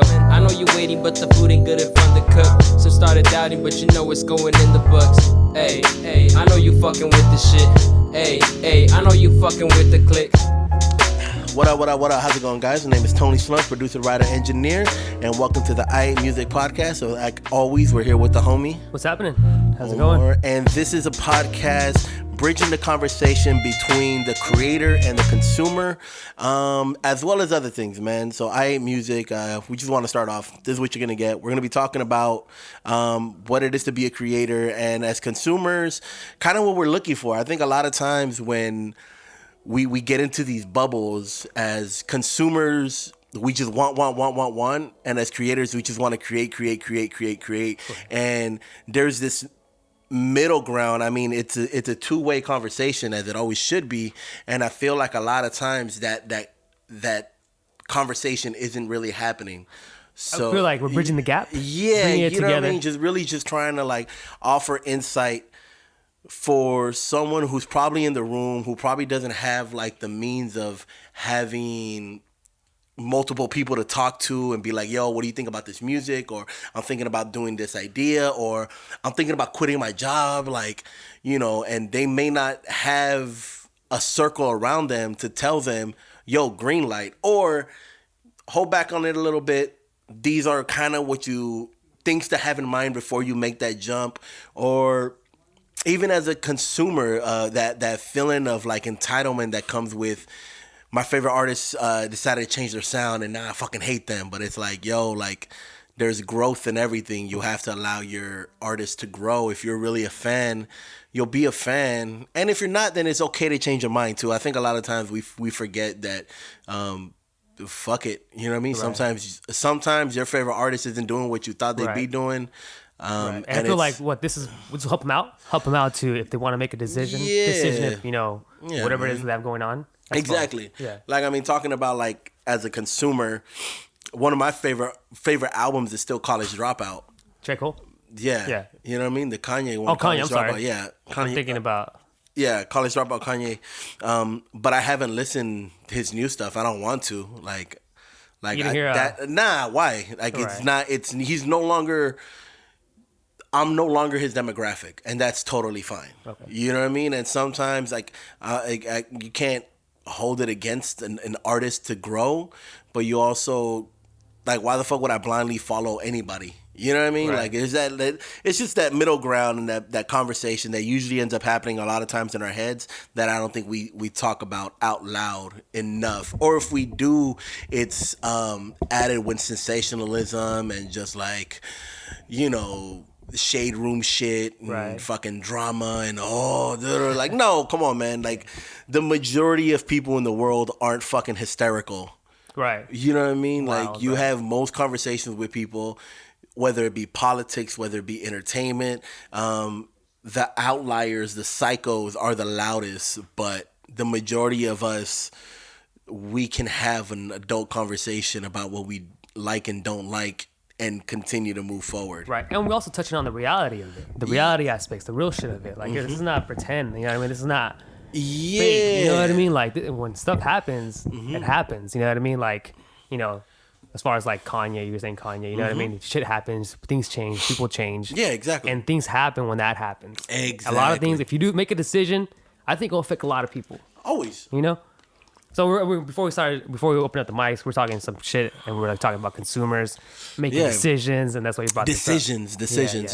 I know you're waiting, but the food ain't good and fun to cook. So started doubting, but you know it's going in the books. Hey, I know you fucking with the shit. Hey, I know you fucking with the click. What up? How's it going, guys? My name is Tony Slumz, producer, writer, engineer, and welcome to the iLL Music Podcast. So, like always, we're here with the homie. What's happening? How's it going? And this is a podcast bridging the conversation between the creator and the consumer, as well as other things, man. So, iLL Music, we just want to start off. This is what you're going to get. We're going to be talking about what it is to be a creator, and as consumers, kind of what we're looking for. I think a lot of times when we get into these bubbles as consumers, we just want, and as creators, we just want to create. And there's this middle ground. I mean, it's a two-way conversation, as it always should be. And I feel like a lot of times that conversation isn't really happening. So I feel like we're bridging the gap. Yeah, you know what I mean? Just trying to like offer insight for someone who's probably in the room, who probably doesn't have like the means of having multiple people to talk to and be like, yo, what do you think about this music? Or I'm thinking about doing this idea, or I'm thinking about quitting my job, like, you know, and they may not have a circle around them to tell them, yo, green light, or hold back on it a little bit. These are kind of things to have in mind before you make that jump. Or even as a consumer, that feeling of like entitlement that comes with my favorite artists decided to change their sound and now I fucking hate them. But it's like, yo, like there's growth in everything. You have to allow your artist to grow. If you're really a fan, you'll be a fan. And if you're not, then it's okay to change your mind too. I think a lot of times we forget that fuck it. You know what I mean? Right. Sometimes your favorite artist isn't doing what you thought they'd be doing. And I feel like we'll just help them out to if they want to make a decision if, you know, whatever it is they have going on. Exactly. Fun. Yeah. Like, I mean, talking about like as a consumer, one of my favorite albums is still College Dropout. J. Cole? Yeah. You know what I mean? The Kanye one. Oh, Kanye, I'm sorry. Yeah. Kanye, I'm thinking about. Yeah, College Dropout, Kanye. But I haven't listened to his new stuff. I don't want to. Like you didn't hear nah, why? Like he's no longer, I'm no longer his demographic, and that's totally fine. Okay. You know what I mean? And sometimes like you can't hold it against an artist to grow, but you also, like, why the fuck would I blindly follow anybody? You know what I mean? Right. Like, it's just that middle ground and that conversation that usually ends up happening a lot of times in our heads that I don't think we talk about out loud enough. Or if we do, it's added with sensationalism and just like, you know, shade room shit and fucking drama and like, no, come on, man. Like, the majority of people in the world aren't fucking hysterical. Right. You know what I mean? Like, you have most conversations with people, whether it be politics, whether it be entertainment, the outliers, the psychos are the loudest, but the majority of us, we can have an adult conversation about what we like and don't like and continue to move forward. Right. And we're also touching on the reality of it, the reality aspects, the real shit of it. Like, this is not pretend, you know what I mean? This is not fake, you know what I mean? Like, when stuff happens, it happens, you know what I mean? Like, you know, as far as like Kanye, you were saying Kanye, you know what I mean? Shit happens, things change, people change. Yeah, exactly. And things happen when that happens. Exactly. A lot of things, if you do make a decision, I think it'll affect a lot of people. Always. You know? So before we open up the mics, we're talking some shit, and we're like talking about consumers making decisions, and that's why you brought decisions.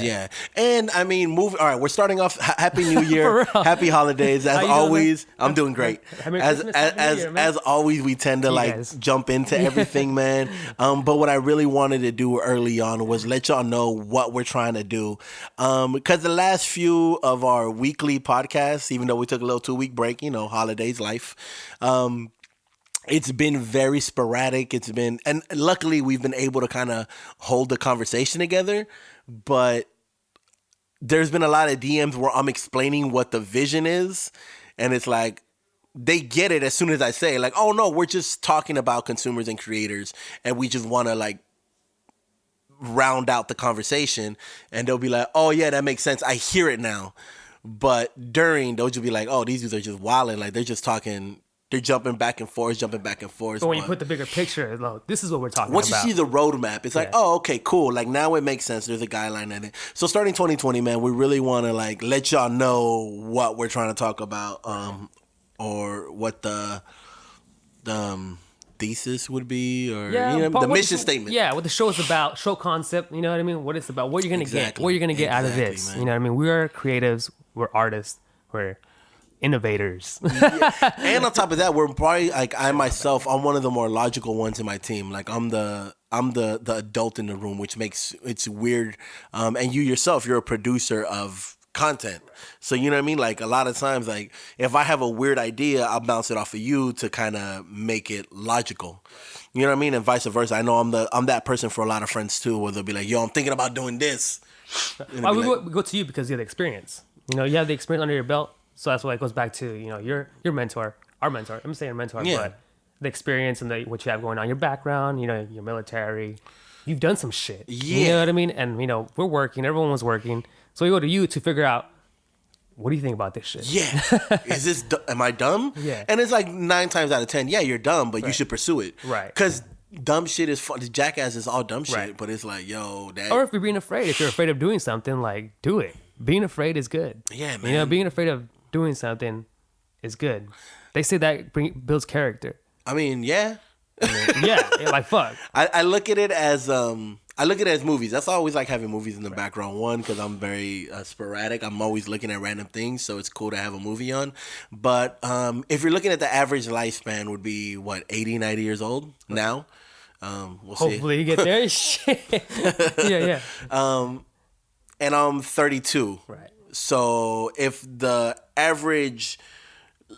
Yeah. And I mean, all right, we're starting off. Happy New Year, happy holidays. As always, I'm doing great. As always, we tend to jump into everything, man. But what I really wanted to do early on was let y'all know what we're trying to do, because the last few of our weekly podcasts, even though we took a little 2-week break, you know, holidays, life. It's been very sporadic. And luckily we've been able to kind of hold the conversation together, but there's been a lot of DMs where I'm explaining what the vision is, and it's like, they get it as soon as I say, like, oh no, we're just talking about consumers and creators, and we just want to like round out the conversation, and they'll be like, oh yeah, that makes sense. I hear it now. But during, they'll just be like, oh, these dudes are just wilding. Like, they're just talking they're jumping back and forth. But when you put the bigger picture, look, this is what we're talking once about. Once you see the roadmap, it's like, oh, okay, cool. Like now it makes sense. There's a guideline in it. So starting 2020, man, we really want to like let y'all know what we're trying to talk about, or what the thesis would be, or the mission statement. Yeah, what the show is about, show concept. You know what I mean? What it's about, what you're gonna get, what you're gonna get out of this. Man. You know what I mean? We are creatives. We're artists. We're innovators. And on top of that, we're probably like I'm one of the more logical ones in my team. Like I'm the adult in the room, which makes it's weird. And you yourself, you're a producer of content. So you know what I mean? Like a lot of times, like if I have a weird idea, I'll bounce it off of you to kind of make it logical. You know what I mean? And vice versa. I know I'm that person for a lot of friends too, where they'll be like, yo, I'm thinking about doing this. We go to you because you have the experience. You know, you have the experience under your belt. So that's why it goes back to, you know, your mentor, our mentor. I'm saying mentor, but the experience and what you have going on, your background, you know, your military. You've done some shit. Yeah. You know what I mean? And, you know, we're working. Everyone was working. So we go to you to figure out, what do you think about this shit? Yeah. Am I dumb? Yeah. And it's like 9 times out of 10, yeah, you're dumb, but you should pursue it. Right. Because dumb shit is fun. Jackass is all dumb shit, but it's like, yo, that. Or if you're being afraid, if you're afraid of doing something, like, do it. Being afraid is good. Yeah, man. You know, being afraid of doing something is good. They say that builds character. I mean, yeah. Like fuck. I look at it as movies. That's why I always like having movies in the background. One, because I'm very sporadic. I'm always looking at random things, so it's cool to have a movie on. But if you're looking at the average lifespan would be, what, 80, 90 years old now? We'll Hopefully see. You get there. Shit. Yeah. And I'm 32. Right. So if the average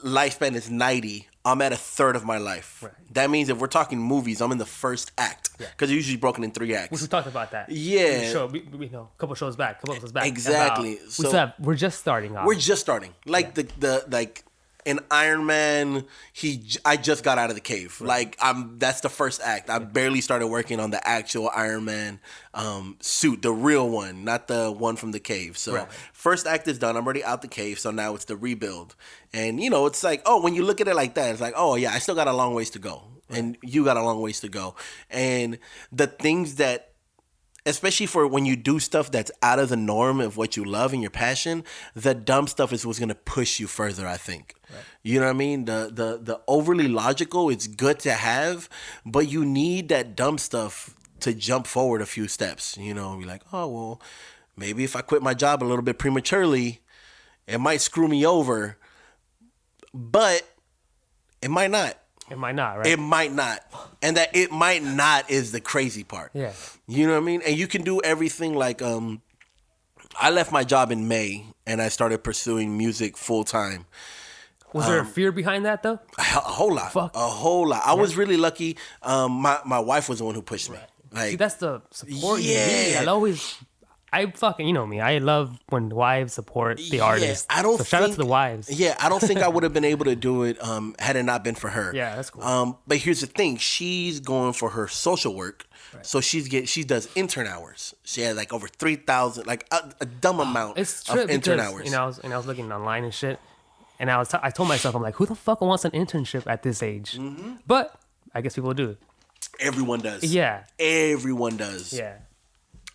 lifespan is 90, I'm at a third of my life. Right. That means if we're talking movies, I'm in the first act. Because they're usually broken in 3 acts. We talked about that. Yeah. We know a couple shows back. Exactly. We're just starting off. We're just starting. Like the in Iron Man, I just got out of the cave. Right. Like that's the first act. I barely started working on the actual Iron Man suit, the real one, not the one from the cave. So first act is done. I'm already out the cave. So now it's the rebuild. And you know, it's like, oh, when you look at it like that, it's like, oh yeah, I still got a long ways to go. Right. And you got a long ways to go. And the things that, especially for when you do stuff that's out of the norm of what you love and your passion, the dumb stuff is what's going to push you further, I think. Right. You know what I mean? The overly logical, it's good to have, but you need that dumb stuff to jump forward a few steps. You know, be like, oh, well, maybe if I quit my job a little bit prematurely, it might screw me over, but it might not. It might not, right? It might not. And that it might not is the crazy part. Yeah. You know what I mean? And you can do everything like, I left my job in May and I started pursuing music full time. Was there a fear behind that though? A whole lot. Fuck. A whole lot. I was really lucky. My wife was the one who pushed me. Like, see, that's the support you need. I fucking, you know me. I love when wives support the artist. Shout out to the wives. Yeah, I don't think I would have been able to do it had it not been for her. Yeah, that's cool. But here's the thing: she's going for her social work, so she does intern hours. She had like over 3,000, like a dumb amount of intern hours. You know, I was looking online and shit, and I told myself, I'm like, who the fuck wants an internship at this age? Mm-hmm. But I guess people do. Everyone does. Yeah. Everyone does. Yeah.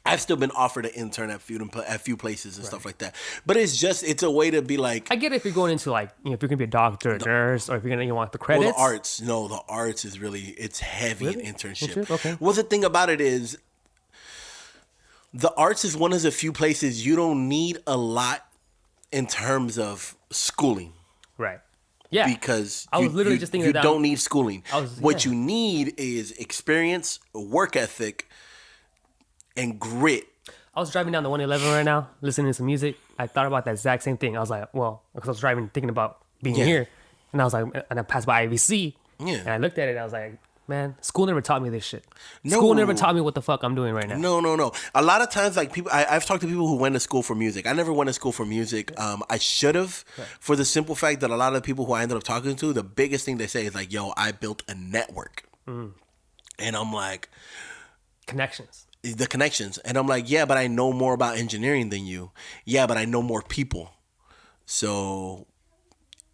I've still been offered an intern at few places and stuff like that. But it's a way to be like. I get it if you're going into like, you know, if you're gonna be a doctor, a nurse, or if you want the credits. Well, the arts is really, it's heavy in internship. Okay. Well, the thing about it is, the arts is one of the few places you don't need a lot in terms of schooling. Right. Yeah. Because I was literally just thinking you don't need schooling. What you need is experience, work ethic, and grit. I was driving down the 111 right now, listening to some music. I thought about that exact same thing. I was like, well, because I was driving, thinking about being here. And I was like, and I passed by IVC. Yeah. And I looked at it and I was like, man, school never taught me this shit. School never taught me what the fuck I'm doing right now. No. A lot of times, like people, I've talked to people who went to school for music. I never went to school for music. I should have, for the simple fact that a lot of the people who I ended up talking to, the biggest thing they say is like, yo, I built a network. Mm. And I'm like, the connections. And I'm like, yeah, but I know more about engineering than you. Yeah, but I know more people. So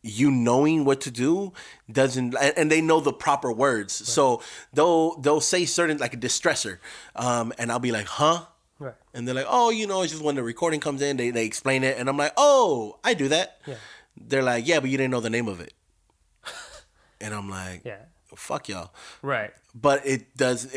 you knowing what to do doesn't, and they know the proper words. Right. So they'll say certain, like a distressor, and I'll be like, huh? Right. And they're like, oh, it's just when the recording comes in, they explain it, and I'm like, oh, I do that. Yeah. They're like, yeah, but you didn't know the name of it. And I'm like, yeah, fuck y'all. Right. But it does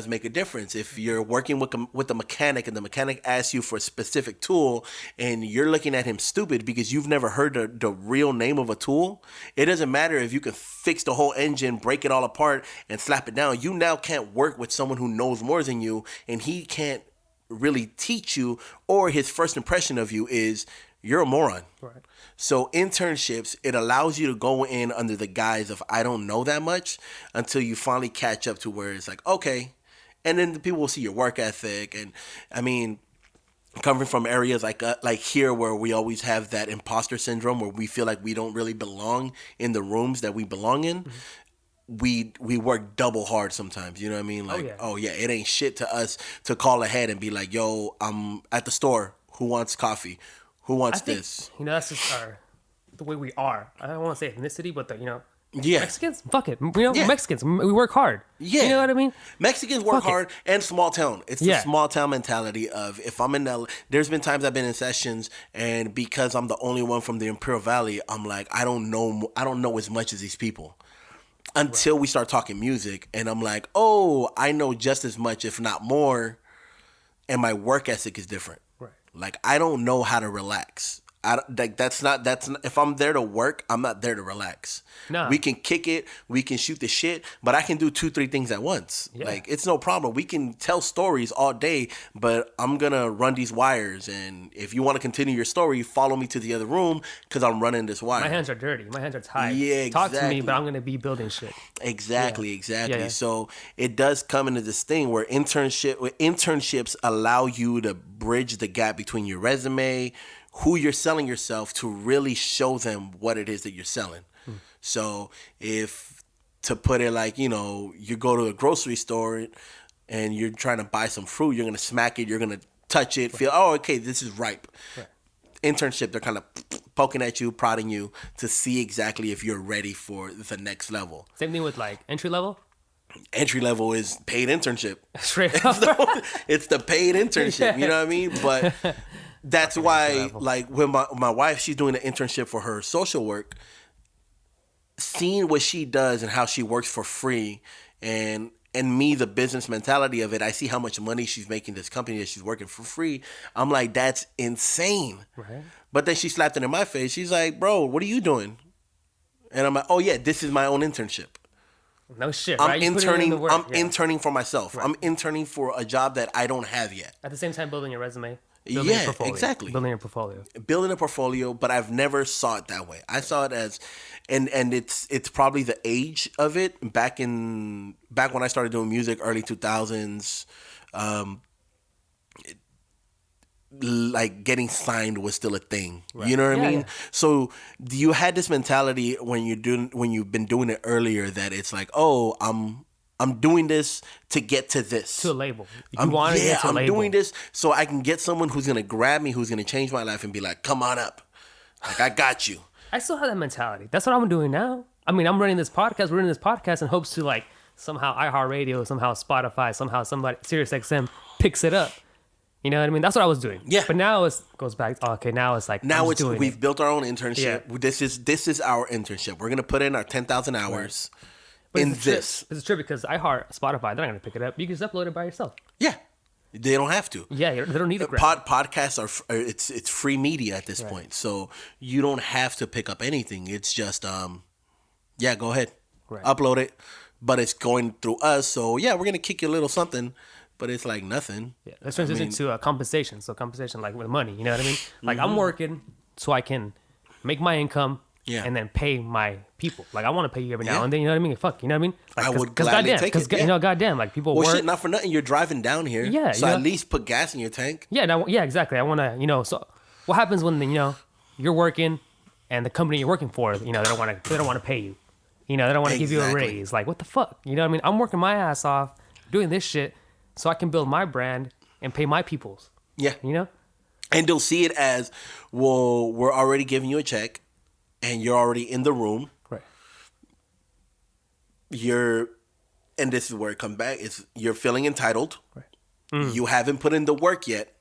make a difference if you're working with the mechanic, and the mechanic asks you for a specific tool, and you're looking at him stupid because you've never heard the real name of a tool. It doesn't matter if you can fix the whole engine, break it all apart, and slap it down. You now can't work with someone who knows more than you, and he can't really teach you, or his first impression of you is you're a moron. Right. So internships, it allows you to go in under the guise of I don't know that much until you finally catch up to where it's like, okay. And then the people will see your work ethic. And I mean, coming from areas like here where we always have that imposter syndrome where we feel like we don't really belong in the rooms that we belong in. Mm-hmm. We work double hard sometimes, you know what I mean? Like, oh yeah, it ain't shit to us to call ahead and be like, yo, I'm at the store. Who wants coffee? Who wants this? That's just the way we are. I don't want to say ethnicity, but yeah. Mexicans, fuck it. Mexicans, we work hard. Yeah. You know what I mean? Mexicans work hard and small town. It's the small town mentality of if I'm in LA, there's been times I've been in sessions and because I'm the only one from the Imperial Valley, I'm like, I don't know as much as these people. Until we start talking music, and I'm like, oh, I know just as much, if not more, and my work ethic is different. Right. Like, I don't know how to relax. That's not. If I'm there to work, I'm not there to relax. Nah. We can kick it, we can shoot the shit, but I can do 2-3 things at once. Yeah. Like, it's no problem. We can tell stories all day, but I'm gonna run these wires, and if you want to continue your story, follow me to the other room because I'm running this wire. My hands are dirty. My hands are tied. Yeah, exactly. Talk to me, but I'm gonna be building shit. Exactly. Yeah. So it does come into this thing where internships allow you to bridge the gap between your resume, who you're selling yourself, to really show them what it is that you're selling. So if, to put it like, you go to a grocery store and you're trying to buy some fruit, you're going to smack it, you're going to touch it, feel, oh, okay, this is ripe. Right. Internship, they're kind of poking at you, prodding you to see exactly if you're ready for the next level. Same thing with like entry level? Entry level is paid internship. Straight up. It's the paid internship, you know what I mean? But that's why, like, when my wife, she's doing an internship for her social work, seeing what she does and how she works for free, and me, the business mentality of it, I see how much money she's making this company that she's working for free. I'm like, that's insane. Right. But then she slapped it in my face. She's like, bro, what are you doing? And I'm like, oh yeah, this is my own internship. No shit. I'm right? interning. I'm interning for myself. Right. I'm interning for a job that I don't have yet. At the same time, building your resume. Exactly. Building a portfolio. Building a portfolio, but I've never saw it that way. I saw it as, and it's probably the age of it. Back when I started doing music, early 2000s, like getting signed was still a thing. Right. You know what I mean? Yeah. So you had this mentality when you've been doing it earlier that it's like, oh, I'm doing this to get to this. To a label. I'm doing this so I can get someone who's going to grab me, who's going to change my life and be like, come on up. Like, I got you. I still have that mentality. That's what I'm doing now. I mean, I'm running this podcast in hopes to, like, somehow iHeartRadio, somehow Spotify, somehow somebody, SiriusXM picks it up. You know what I mean? That's what I was doing. Yeah. But now it goes back. Okay, now it's like, we've built our own internship. Yeah. This is our internship. We're going to put in our 10,000 hours. Right. But it's a trip because Spotify, they're not going to pick it up. You can just upload it by yourself. Yeah. They don't have to. Yeah, they don't need a grab. Podcasts it's free media at this point. So you don't have to pick up anything. It's just, go ahead. Right. Upload it. But it's going through us. So, yeah, we're going to kick you a little something. But it's like nothing. Yeah, let's transition to compensation. So compensation like with money. You know what I mean? Like I'm working so I can make my income. Yeah. And then pay my people. Like I want to pay you every now and then. You know what I mean? Fuck. You know what I mean? Like, I would gladly take it. You know, goddamn. Like people. Well, shit. Not for nothing. You're driving down here. Yeah. So at least put gas in your tank. Yeah. Now, yeah. Exactly. I want to. So what happens when you're working, and the company you're working for, they don't want to pay you. They don't want to give you a raise. Like what the fuck? You know what I mean? I'm working my ass off doing this shit so I can build my brand and pay my peoples. Yeah. You know. And they'll see it as, well, we're already giving you a check. and you're already in the room. Right. And this is where it comes back. You're feeling entitled. Right. You haven't put in the work yet.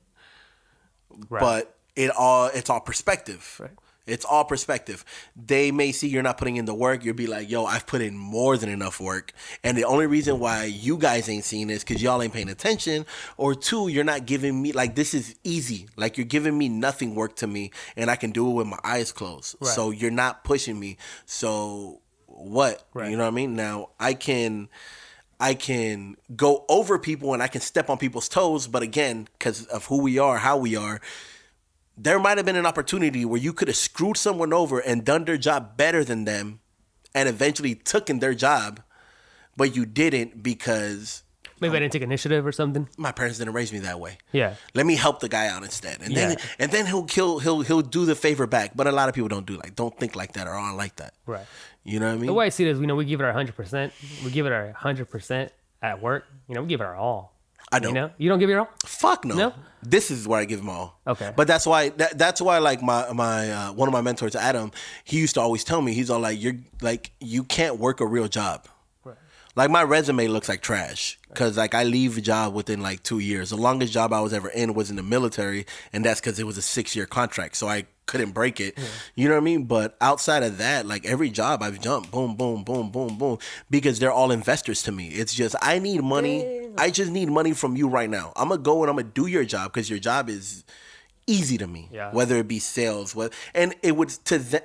Right. But it's all perspective. Right. It's all perspective. They may see you're not putting in the work. You'll be like, yo, I've put in more than enough work. And the only reason why you guys ain't seeing this because y'all ain't paying attention. Or 2, you're not giving me, like, this is easy. Like, you're giving me nothing work to me. And I can do it with my eyes closed. Right. So you're not pushing me. So what? Right. You know what I mean? Now, I can go over people and I can step on people's toes. But again, because of who we are, how we are, there might have been an opportunity where you could have screwed someone over and done their job better than them and eventually taken their job, but you didn't because... Maybe I didn't take initiative or something. My parents didn't raise me that way. Yeah. Let me help the guy out instead. And then he'll do the favor back. But a lot of people don't think like that or aren't like that. Right. You know what I mean? The way I see it is, we give it our 100%. We give it our 100% at work. We give it our all. I don't. You don't give it your all? Fuck no. No? This is where I give them all. Okay. But that's why like my one of my mentors, Adam, he used to always tell me, he's all like, you can't work a real job. Right. Like my resume looks like trash because like I leave a job within like 2 years. The longest job I was ever in was in the military, and that's because it was a 6-year contract, so I couldn't break it. Yeah. You know what I mean? But outside of that, like every job I've jumped, boom, boom, boom, boom, boom, because they're all investors to me. It's just I need money. Damn. I just need money from you right now. I'm gonna go and I'm gonna do your job because your job is easy to me. Yeah. Whether it be sales, and it would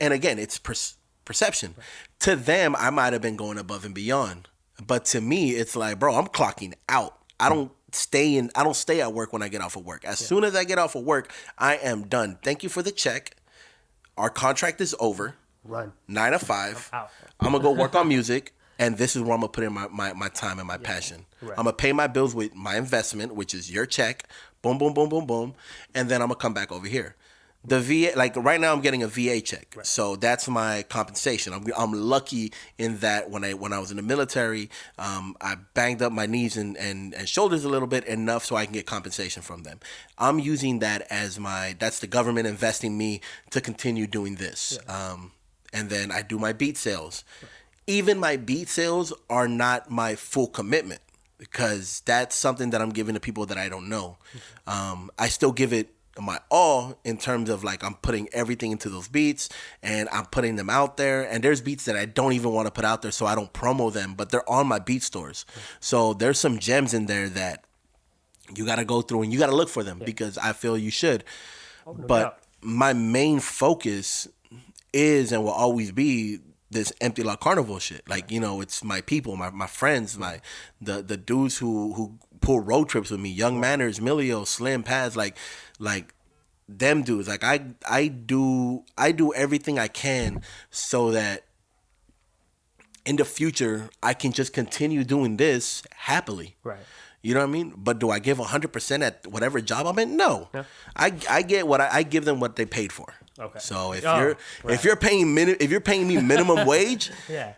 and again, it's perception. Right. To them, I might have been going above and beyond. But to me, it's like, bro, I'm clocking out. I don't stay at work when I get off of work. As soon as I get off of work, I am done. Thank you for the check. Our contract is over. Run. 9 to 5. I'm gonna go work on music, and this is where I'm gonna put in my time and my passion. Right. I'm gonna pay my bills with my investment, which is your check. Boom, boom, boom, boom, boom, and then I'm gonna come back over here. The VA, like right now, I'm getting a VA check, right. So that's my compensation. I'm lucky in that when I was in the military, I banged up my knees and shoulders a little bit enough so I can get compensation from them. I'm using that as that's the government investing me to continue doing this, and then I do my beat sales. Right. Even my beat sales are not my full commitment because that's something that I'm giving to people that I don't know. I still give it my all in terms of like I'm putting everything into those beats and I'm putting them out there, and there's beats that I don't even want to put out there, so I don't promo them, but they're on my beat stores. So there's some gems in there that you got to go through and you got to look for them because I feel you should. But my main focus is and will always be this EmptyLotCarnival shit. Like, it's my people, my friends, the dudes who pull road trips with me, Youngmanners, Milio, Slim, Paz, like them dudes. Like I do everything I can so that in the future I can just continue doing this happily. Right. You know what I mean? But do I give 100% at whatever job I'm in? No. Yeah. I get what I give them what they paid for. Okay. So if you're paying me minimum wage,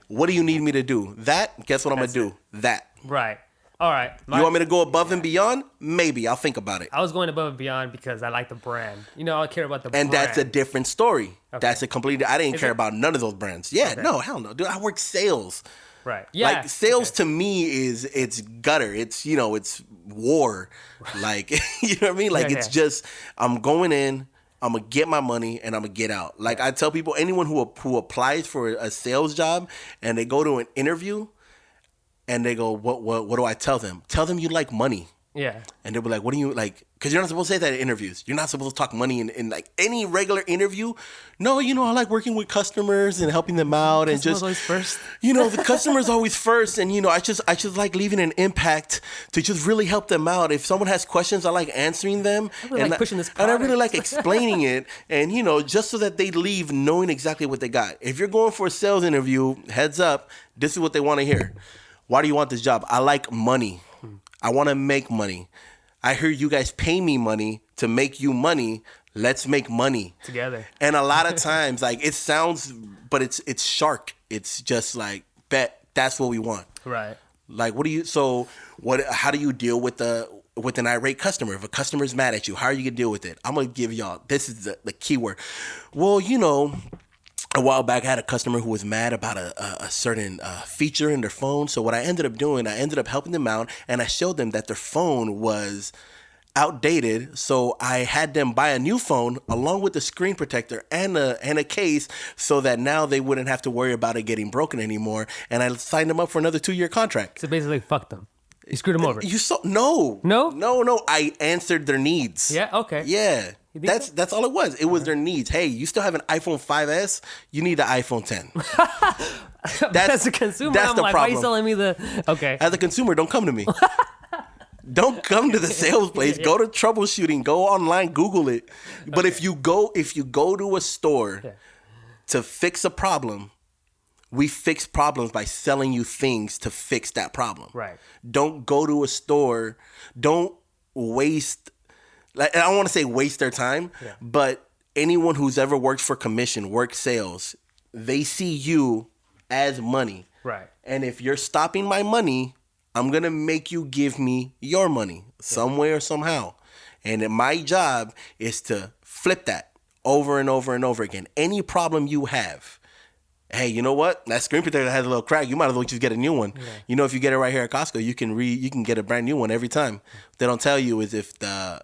what do you need me to do? That? Guess what I'm gonna do? That. Right. All right. You want me to go above and beyond? Maybe. I'll think about it. I was going above and beyond because I like the brand. I care about the brand. And that's a different story. Okay. That's a completely... I didn't care about none of those brands. Yeah, okay. No, hell no. Dude, I work sales. Right. Yeah. Like, sales to me it's gutter. It's, it's war. Like, you know what I mean? Like, it's just... I'm going in... I'm going to get my money and I'm going to get out. Like I tell people, anyone who applies for a sales job and they go to an interview and they go, what do I tell them? Tell them you like money. Yeah. And they'll be like, what do you like? Because you're not supposed to say that in interviews. You're not supposed to talk money in like any regular interview. No, I like working with customers and helping them out. And just always first. The customer's always first. And I just like leaving an impact to just really help them out. If someone has questions, I like answering them. I really like pushing this product. And I really like explaining it. And just so that they leave knowing exactly what they got. If you're going for a sales interview, heads up, this is what they want to hear. Why do you want this job? I like money. I want to make money. I hear you guys pay me money to make you money. Let's make money together. And a lot of times, like it sounds, but it's shark. It's just like bet. That's what we want. Right. Like, how do you deal with an irate customer? If a customer's mad at you, how are you gonna deal with it? I'm gonna give y'all. This is the key word. Well, a while back, I had a customer who was mad about a certain feature in their phone. So what I ended up doing, I ended up helping them out, and I showed them that their phone was outdated. So I had them buy a new phone along with the screen protector and a case, so that now they wouldn't have to worry about it getting broken anymore. And I signed them up for another 2-year contract. So basically, fuck them. You screwed them over. No. I answered their needs. Yeah. Okay. Yeah. That's all it was. It was their needs. Hey, you still have an iPhone 5S? You need the iPhone 10. As a consumer, that's I'm the like, problem. why are you selling me the... Okay. As a consumer, don't come to me. Don't come to the sales place. Go to troubleshooting. Go online. Google it. But if you go to a store to fix a problem, we fix problems by selling you things to fix that problem. Right. Don't go to a store. Don't waste... Like, I don't want to say waste their time, but anyone who's ever worked for commission, work sales, they see you as money. Right. And if you're stopping my money, I'm going to make you give me your money some way or somehow. And my job is to flip that over and over and over again. Any problem you have, hey, you know what? That screen protector has a little crack. You might as well just get a new one. Yeah. You know, if you get it right here at Costco, you can get a brand new one every time. What they don't tell you is if the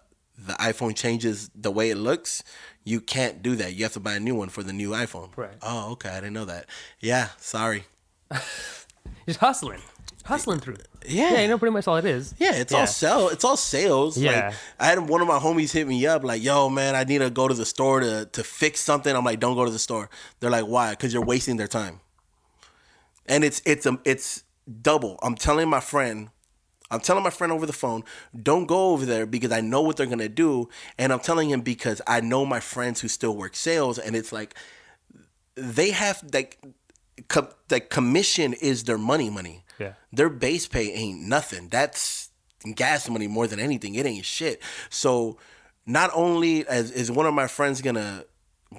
iPhone changes the way it looks, you can't do that. You have to buy a new one for the new iPhone. Right. Oh, okay. I didn't know that. Yeah, sorry. Just hustling through. Yeah, you know pretty much all it is. Yeah, it's all sales. Yeah. Like, I had one of my homies hit me up like, yo, man, I need to go to the store to fix something. I'm like, don't go to the store. They're like, why? Because you're wasting their time. And it's double. I'm telling my friend over the phone, don't go over there because I know what they're going to do. And I'm telling him because I know my friends who still work sales, and it's like they have like commission is their money. Yeah. Their base pay ain't nothing. That's gas money more than anything. It ain't shit. So not only is one of my friends going to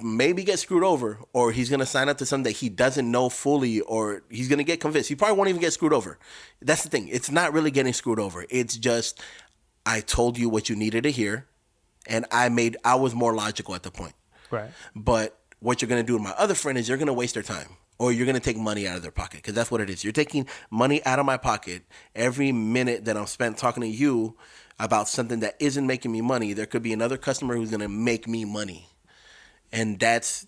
maybe get screwed over, or he's going to sign up to something that he doesn't know fully, or he's going to get convinced. He probably won't even get screwed over. That's the thing. It's not really getting screwed over. It's just, I told you what you needed to hear, and I was more logical at the point. Right. But what you're going to do with my other friend is you're going to waste their time, or you're going to take money out of their pocket, because that's what it is. You're taking money out of my pocket. Every minute that I'm spent talking to you about something that isn't making me money, there could be another customer who's going to make me money. And that's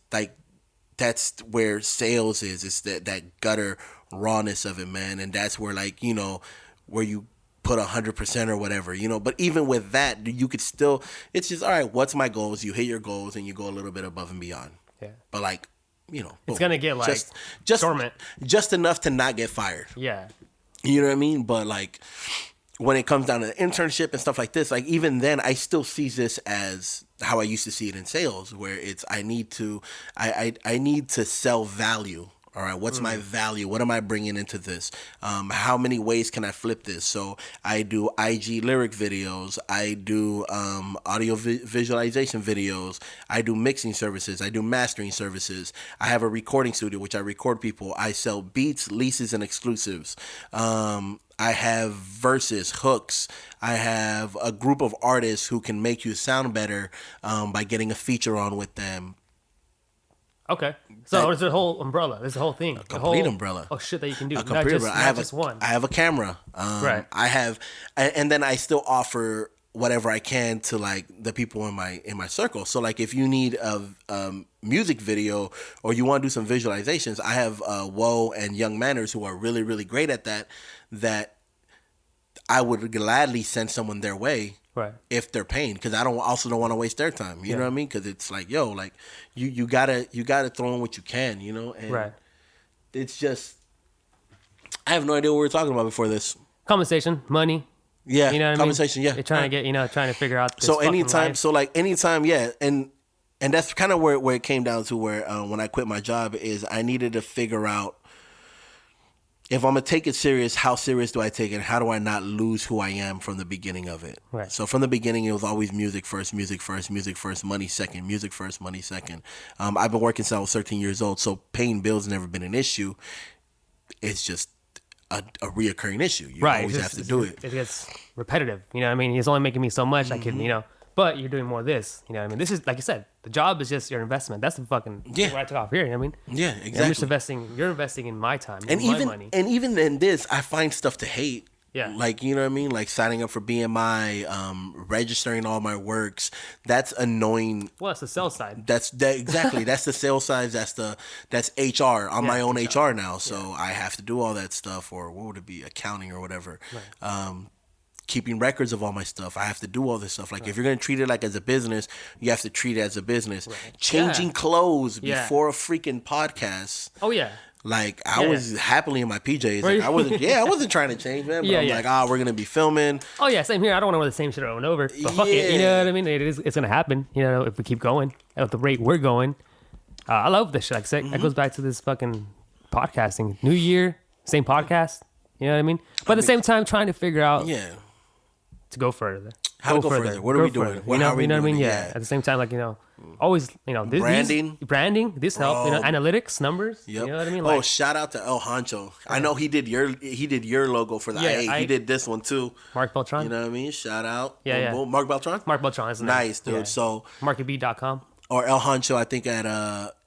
where sales is. It's that gutter rawness of it, man. And that's where, like, you know, where you put 100% or whatever, you know. But even with that, you could still, it's just, all right, what's my goals? You hit your goals and you go a little bit above and beyond. Yeah. But, like, you know, it's going to get, like, dormant. Just enough to not get fired. Yeah. You know what I mean? But, like, when it comes down to the internship and stuff like this, like, even then, I still see this as how I used to see it in sales, where it's I need to sell value. All right, what's my value? What am I bringing into this? How many ways can I flip this? So I do IG lyric videos. I do audio visualization videos. I do mixing services. I do mastering services. I have a recording studio, which I record people. I sell beats, leases, and exclusives. I have verses, hooks. I have a group of artists who can make you sound better by getting a feature on with them. Okay. So there's a whole umbrella. There's a whole thing. A complete umbrella. Oh, shit that you can do. A complete umbrella. Not just one. I have a camera. Right. I have, and then I still offer whatever I can to, like, the people in my circle. So, like, if you need a music video or you want to do some visualizations, I have Woe and Youngmanners who are really, really great at that I would gladly send someone their way. Right. If they're paying, because I don't want to waste their time. You know what I mean? Because it's like, yo, like you gotta throw in what you can, you know. And right. It's just, I have no idea what we were talking about before this. Conversation, money. Yeah. You know what conversation. I mean? Yeah. You're trying to get, trying to figure out. This so anytime, yeah, and that's kind of where it came down to. Where when I quit my job is I needed to figure out, if I'm going to take it serious, how serious do I take it? How do I not lose who I am from the beginning of it? Right. So from the beginning, it was always music first, money second, music first, money second. I've been working since I was 13 years old, so paying bills never been an issue. It's just a reoccurring issue. You always have to do it. It gets repetitive. You know what I mean? He's only making me so much. I can, but you're doing more of this. You know what I mean? This is, like you said, the job is just your investment. That's the fucking what I took off here. You know what I mean? Yeah, exactly. I'm just investing. You're investing in my time and my money. And even in this, I find stuff to hate. Yeah. Like, you know what I mean? Like signing up for BMI, registering all my works. That's annoying. Well, it's the sales side. Exactly. That's the sales side. That's HR. I'm my own HR now. So I have to do all that stuff, or what would it be? Accounting or whatever. Right. Keeping records of all my stuff. I have to do all this stuff. Like if you're going to treat it like as a business, you have to treat it as a business. Right. Changing clothes before a freaking podcast. Oh, yeah. Like I was happily in my PJs. Like, I wasn't trying to change, man. But I'm like, we're gonna be filming. Oh yeah, same here. I don't want to wear the same shit over and over. But fuck it, you know what I mean? It's gonna happen. You know, if we keep going at the rate we're going. I love this shit. Like that goes back to this fucking podcasting. New year, same podcast. You know what I mean? But at the same time, trying to figure out to go further. How to go further? What are we doing? You know what I mean? Yeah. At the same time, like, you know, always, you know, branding, this help, you know, analytics, numbers. Yep. You know what I mean? Like, shout out to Honcho. I know he did your logo for the IA. He did this one too. Mark Beltran. You know what I mean? Shout out. Yeah. Mark Beltran? Mark Beltran is nice, dude. Yeah. So marketb.com. Or El Honcho, I think at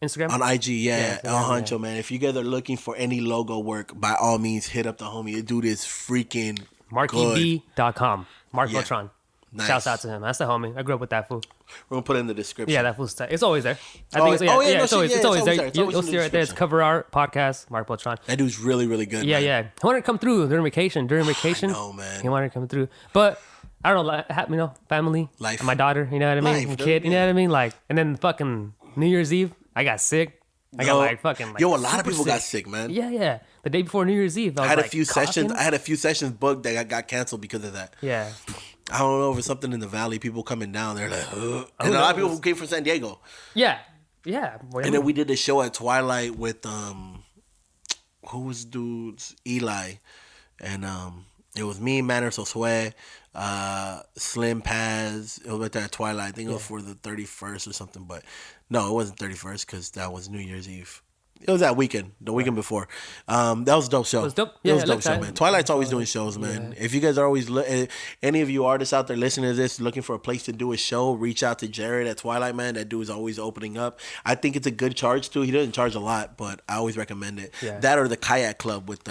Instagram on IG, El Honcho, man. If you guys are looking for any logo work, by all means, hit up the homie. The dude is freaking marketb.com. Mark Beltran. Nice. Shouts out to him. That's the homie. I grew up with that fool. We're gonna put it in the description. Yeah, that fool's tight. It's always there. It's always there. You'll see right there. It's cover art podcast. Mark Beltran. That dude's really, really good. Yeah, man. He wanted to come through during vacation. I know, man. He wanted to come through, but I don't know. You know, family, life, and my daughter. You know what I mean? Kid. You know what I mean? Like, and then fucking New Year's Eve, I got sick. I got a lot of people got sick, man. Yeah. The day before New Year's Eve, I had a few sessions. I had a few sessions booked that got canceled because of that. Yeah. I don't know if it's something in the valley. People coming down, they're like, ugh. And a lot of people who came from San Diego. Yeah. And then we did a show at Twilight with who was dudes? Eli, and it was me, Manners, Josue, Slim Paz. It was right there at Twilight. I think it was for the 31st or something, but no, it wasn't 31st because that was New Year's Eve. It was that weekend, the weekend before. That was a dope show. It was dope. Yeah, it was a dope show, man. Twilight's always doing shows, man. Yeah. If you guys are always, any of you artists out there listening to this, looking for a place to do a show, reach out to Jared at Twilight, man. That dude is always opening up. I think it's a good charge, too. He doesn't charge a lot, but I always recommend it. Yeah. That or the Kayak Club with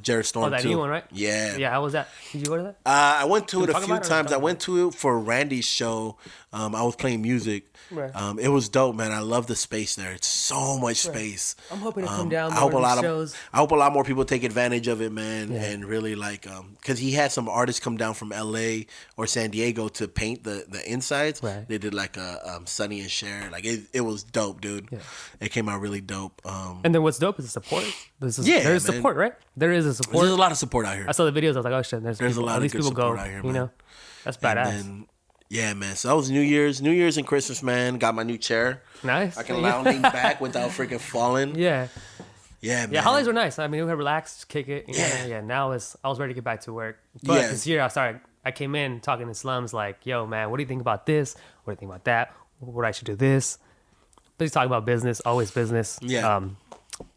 Jared Storm, that new one, right? Yeah. Yeah, how was that? Did you go to that? I went to it a few times. I went to it for Randy's show. I was playing music. Right. It was dope, man. I love the space there. It's so much space. I'm hoping to come down more to shows. I hope a lot more people take advantage of it, man, and really like, because he had some artists come down from LA or San Diego to paint the insides. Right. They did like a Sonny and Cher. Like it was dope, dude. Yeah. It came out really dope. And then what's dope is the support. There's support, right? There is a support. There's a lot of support out here. I saw the videos. I was like, oh shit, there's a lot of good support out here, man. You know, that's badass. Yeah, man. So that was New Year's and Christmas, man. Got my new chair. Nice. I can lounging back without freaking falling. Yeah. Yeah, man. Yeah, holidays were nice. I mean, we could relax, kick it. Yeah. Now I was ready to get back to work. But this year, I came in talking to Slumz like, yo, man, what do you think about this? What do you think about that? What I should do this? But he's talking about business, always business. Yeah.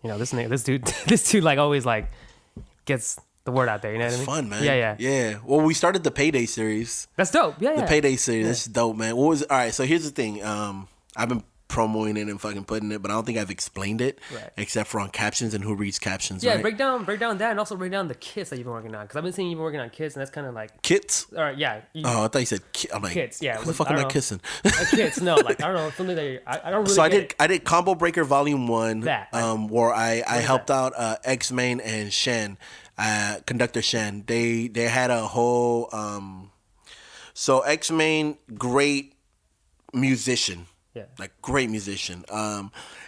You know, this dude like always like gets the word out there, you know what I mean? It's fun, man. Yeah. Well, we started the Payday series. That's dope. Yeah. The Payday series. That's dope, man. All right, so here's the thing. I've been promoting it and fucking putting it, but I don't think I've explained it, except for on captions and who reads captions. Yeah, right? break down that, and also break down the kits that you've been working on, because I've been seeing you've been working on kits, and that's kind of like kits. All right, yeah. I thought you said I'm like kits. Yeah, what the fuck am I kissing? Kits, no, like I don't know, something that I don't really. So I did Combo Breaker Volume 1, where I helped out X-Main and Shen. Conductor Shen, they had a whole so X-Main, great musician, great musician,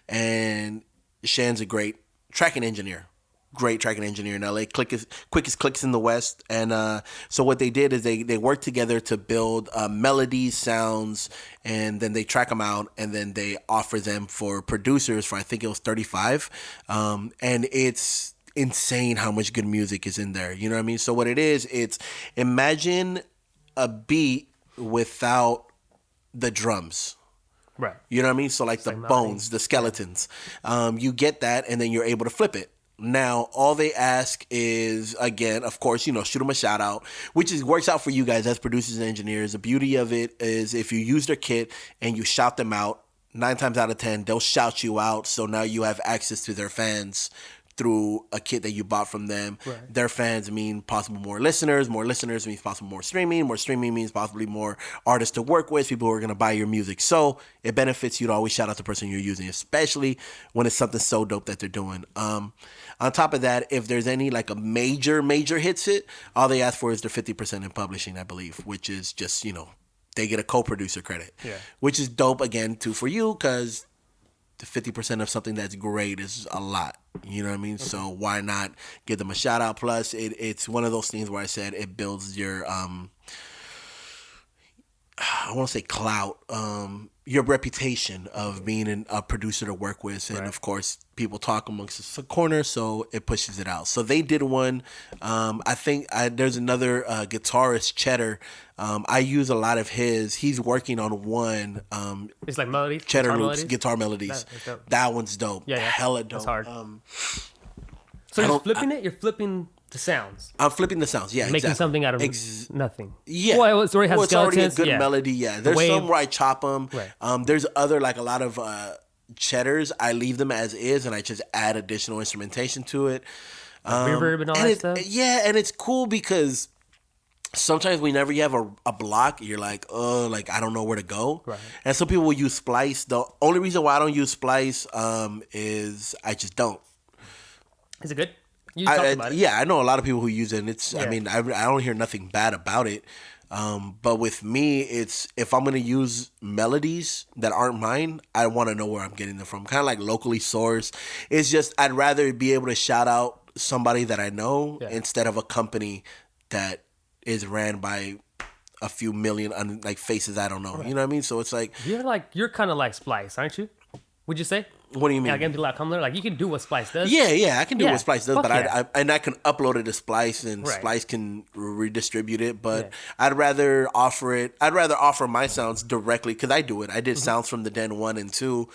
and Shen's a great tracking engineer in LA, quickest clicks in the West. And so what they did is they worked together to build melodies, sounds, and then they track them out, and then they offer them for producers for, I think it was $35, and it's insane how much good music is in there. You know what I mean? So what it is, it's imagine a beat without the drums. Right. You know what I mean? So like the bones, the skeletons. You get that, and then you're able to flip it. Now, all they ask is, again, of course, shoot them a shout out, which works out for you guys as producers and engineers. The beauty of it is if you use their kit and you shout them out, 9 times out of 10, they'll shout you out. So now you have access to their fans through a kit that you bought from them. Right. Their fans mean possible more listeners means possible more streaming means possibly more artists to work with, people who are going to buy your music. So it benefits you to always shout out the person you're using, especially when it's something so dope that they're doing. On top of that, if there's any like a major hits it, all they ask for is their 50% in publishing, I believe, which is just, they get a co-producer credit, which is dope again too for you, because the 50% of something that's great is a lot. You know what I mean? So why not give them a shout out? Plus, it's one of those things where I said it builds your I want to say clout, your reputation of being a producer to work with. And of course, people talk amongst the corner, so it pushes it out. So they did one. I think there's another guitarist, Cheddar. I use a lot of his. He's working on one. It's like melodies? Cheddar Loops, guitar melodies. That one's dope. Yeah. Hella dope. That's hard. So you're flipping it? You're flipping the sounds. I'm flipping the sounds, yeah, making something out of nothing. Yeah. Well, it's already it's already a good melody, yeah. There's some where I chop them. Right. There's other, like a lot of cheddars, I leave them as is, and I just add additional instrumentation to it. Reverb and all that stuff? Yeah, and it's cool because sometimes whenever you have a block, you're like, oh, like I don't know where to go. Right. And some people will use Splice. The only reason why I don't use Splice is I just don't. Is it good? You talked about it. Yeah, I know a lot of people who use it, and it's. I mean, I don't hear nothing bad about it. But with me, it's if I'm gonna use melodies that aren't mine, I want to know where I'm getting them from. Kind of like locally sourced. It's just I'd rather be able to shout out somebody that I know instead of a company that is ran by a few million like faces I don't know. Right. You know what I mean? So it's like you're kind of like Splice, aren't you? Would you say? What do you mean? Like EmptyLotCarnival, like you can do what Splice does. Yeah, I can do what Splice does, but I can upload it to Splice, and Splice can redistribute it. But I'd rather offer my sounds directly, because I do it. I did sounds from the Den 1 and 2,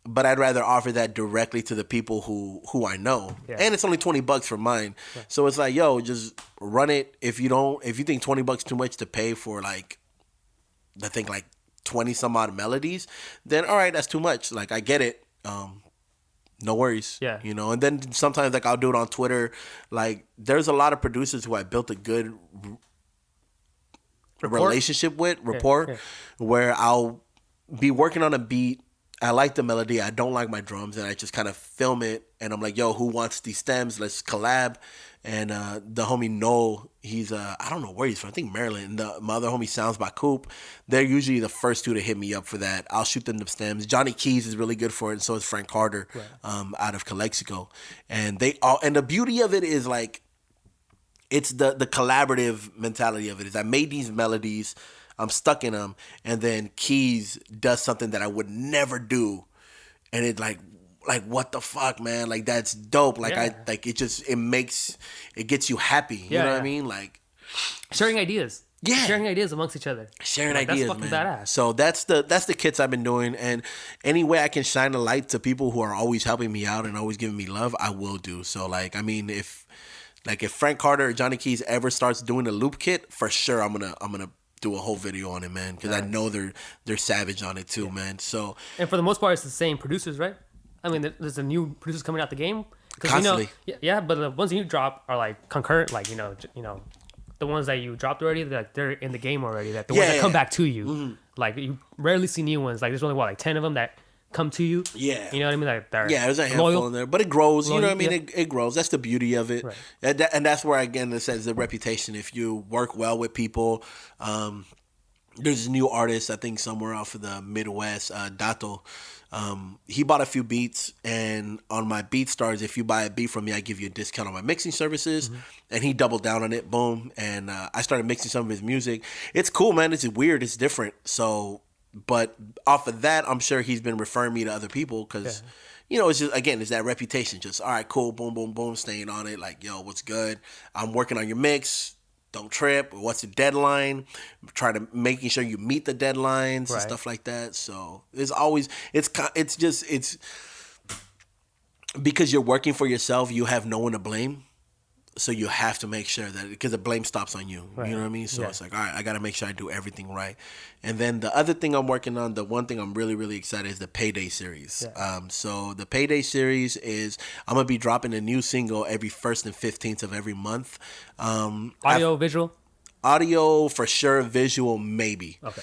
but I'd rather offer that directly to the people who I know, and it's only $20 for mine. Right. So it's like, yo, just run it. If you think $20 too much to pay for like 20 some odd melodies, then all right, that's too much. Like I get it. No worries. Yeah. And then sometimes like I'll do it on Twitter. Like there's a lot of producers who I built a good relationship with, where I'll be working on a beat. I like the melody. I don't like my drums, and I just kind of film it. And I'm like, yo, who wants these stems? Let's collab. And the homie Noel, he's I don't know where he's from. I think Maryland. My other homie Sounds by Coop. They're usually the first two to hit me up for that. I'll shoot them the stems. Johnny Keys is really good for it, and so is Frank Carter out of Calexico. And and the beauty of it is like, it's the collaborative mentality of it. Is I made these melodies, I'm stuck in them, and then Keys does something that I would never do, and it like what the fuck, man? Like that's dope. Like it gets you happy. You know what I mean? Like sharing ideas. Yeah, sharing ideas amongst each other. Sharing ideas, that's fucking man. Badass. So that's the kits I've been doing, and any way I can shine a light to people who are always helping me out and always giving me love, I will do. So like, I mean, if Frank Carter or Johnny Keys ever starts doing a loop kit, for sure I'm gonna do a whole video on it, man, because I know they're savage on it too, man. So, and for the most part, it's the same producers, right? I mean, there's a new producers coming out the game. Constantly. But the ones you drop are like concurrent, like the ones that you dropped already, they're in the game already. That the ones that come back to you, like you rarely see new ones. Like there's only like 10 of them that come to you. Yeah, you know what I mean. Like there's a handful in there, but it grows. You know what I mean? It grows. That's the beauty of it, right. And that's where again it says the reputation. If you work well with people, there's a new artist I think somewhere off of the Midwest, Dato. He bought a few beats, and on my BeatStars, if you buy a beat from me, I give you a discount on my mixing services. And he doubled down on it, boom. And I started mixing some of his music. It's cool, man. It's weird. It's different. So, but off of that, I'm sure he's been referring me to other people because, it's just, again, it's that reputation. Just, all right, cool, boom, boom, boom, staying on it. Like, yo, what's good? I'm working on your mix. Don't trip. What's the deadline? Try to making sure you meet the deadlines and stuff like that. So there's always it's because you're working for yourself, you have no one to blame. So you have to make sure that, because the blame stops on you. Right. You know what I mean? So it's like, all right, I got to make sure I do everything right. And then the other thing I'm working on, the one thing I'm really, really excited is the Payday series. Yeah. So the Payday series is, I'm going to be dropping a new single every 1st and 15th of every month. Audio, visual? Audio for sure, visual maybe. Okay.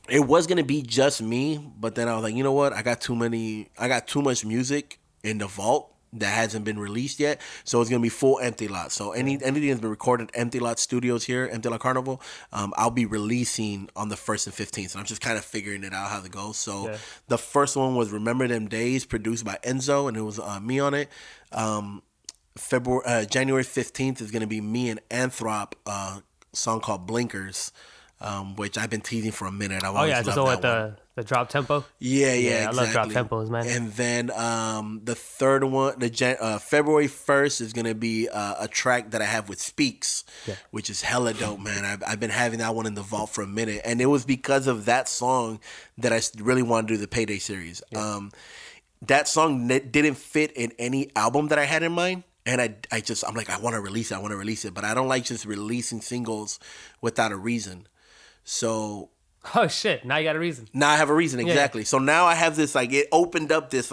It was going to be just me, but then I was like, you know what? I got too much music in the vault that hasn't been released yet, so it's gonna be full Empty Lot. So anything that's been recorded at Empty Lot Studios here, EmptyLotCarnival, I'll be releasing on the 1st and 15th. And I'm just kind of figuring it out how to go. So the first one was Remember Them Days, produced by Enzo, and it was me on it. January 15th is gonna be me and Anthrop, song called Blinkers. Which I've been teasing for a minute. I always just with the drop tempo. Yeah, exactly. I love drop tempos, man. And then the third one, February 1st is gonna be a track that I have with Speaks, which is hella dope, man. I've been having that one in the vault for a minute, and it was because of that song that I really want to do the Payday series. Yeah. That song didn't fit in any album that I had in mind. And I'm like, I want to release it, but I don't like just releasing singles without a reason. So, oh shit! Now you got a reason. Now I have a reason, exactly. Yeah. So now I have this, like, it opened up this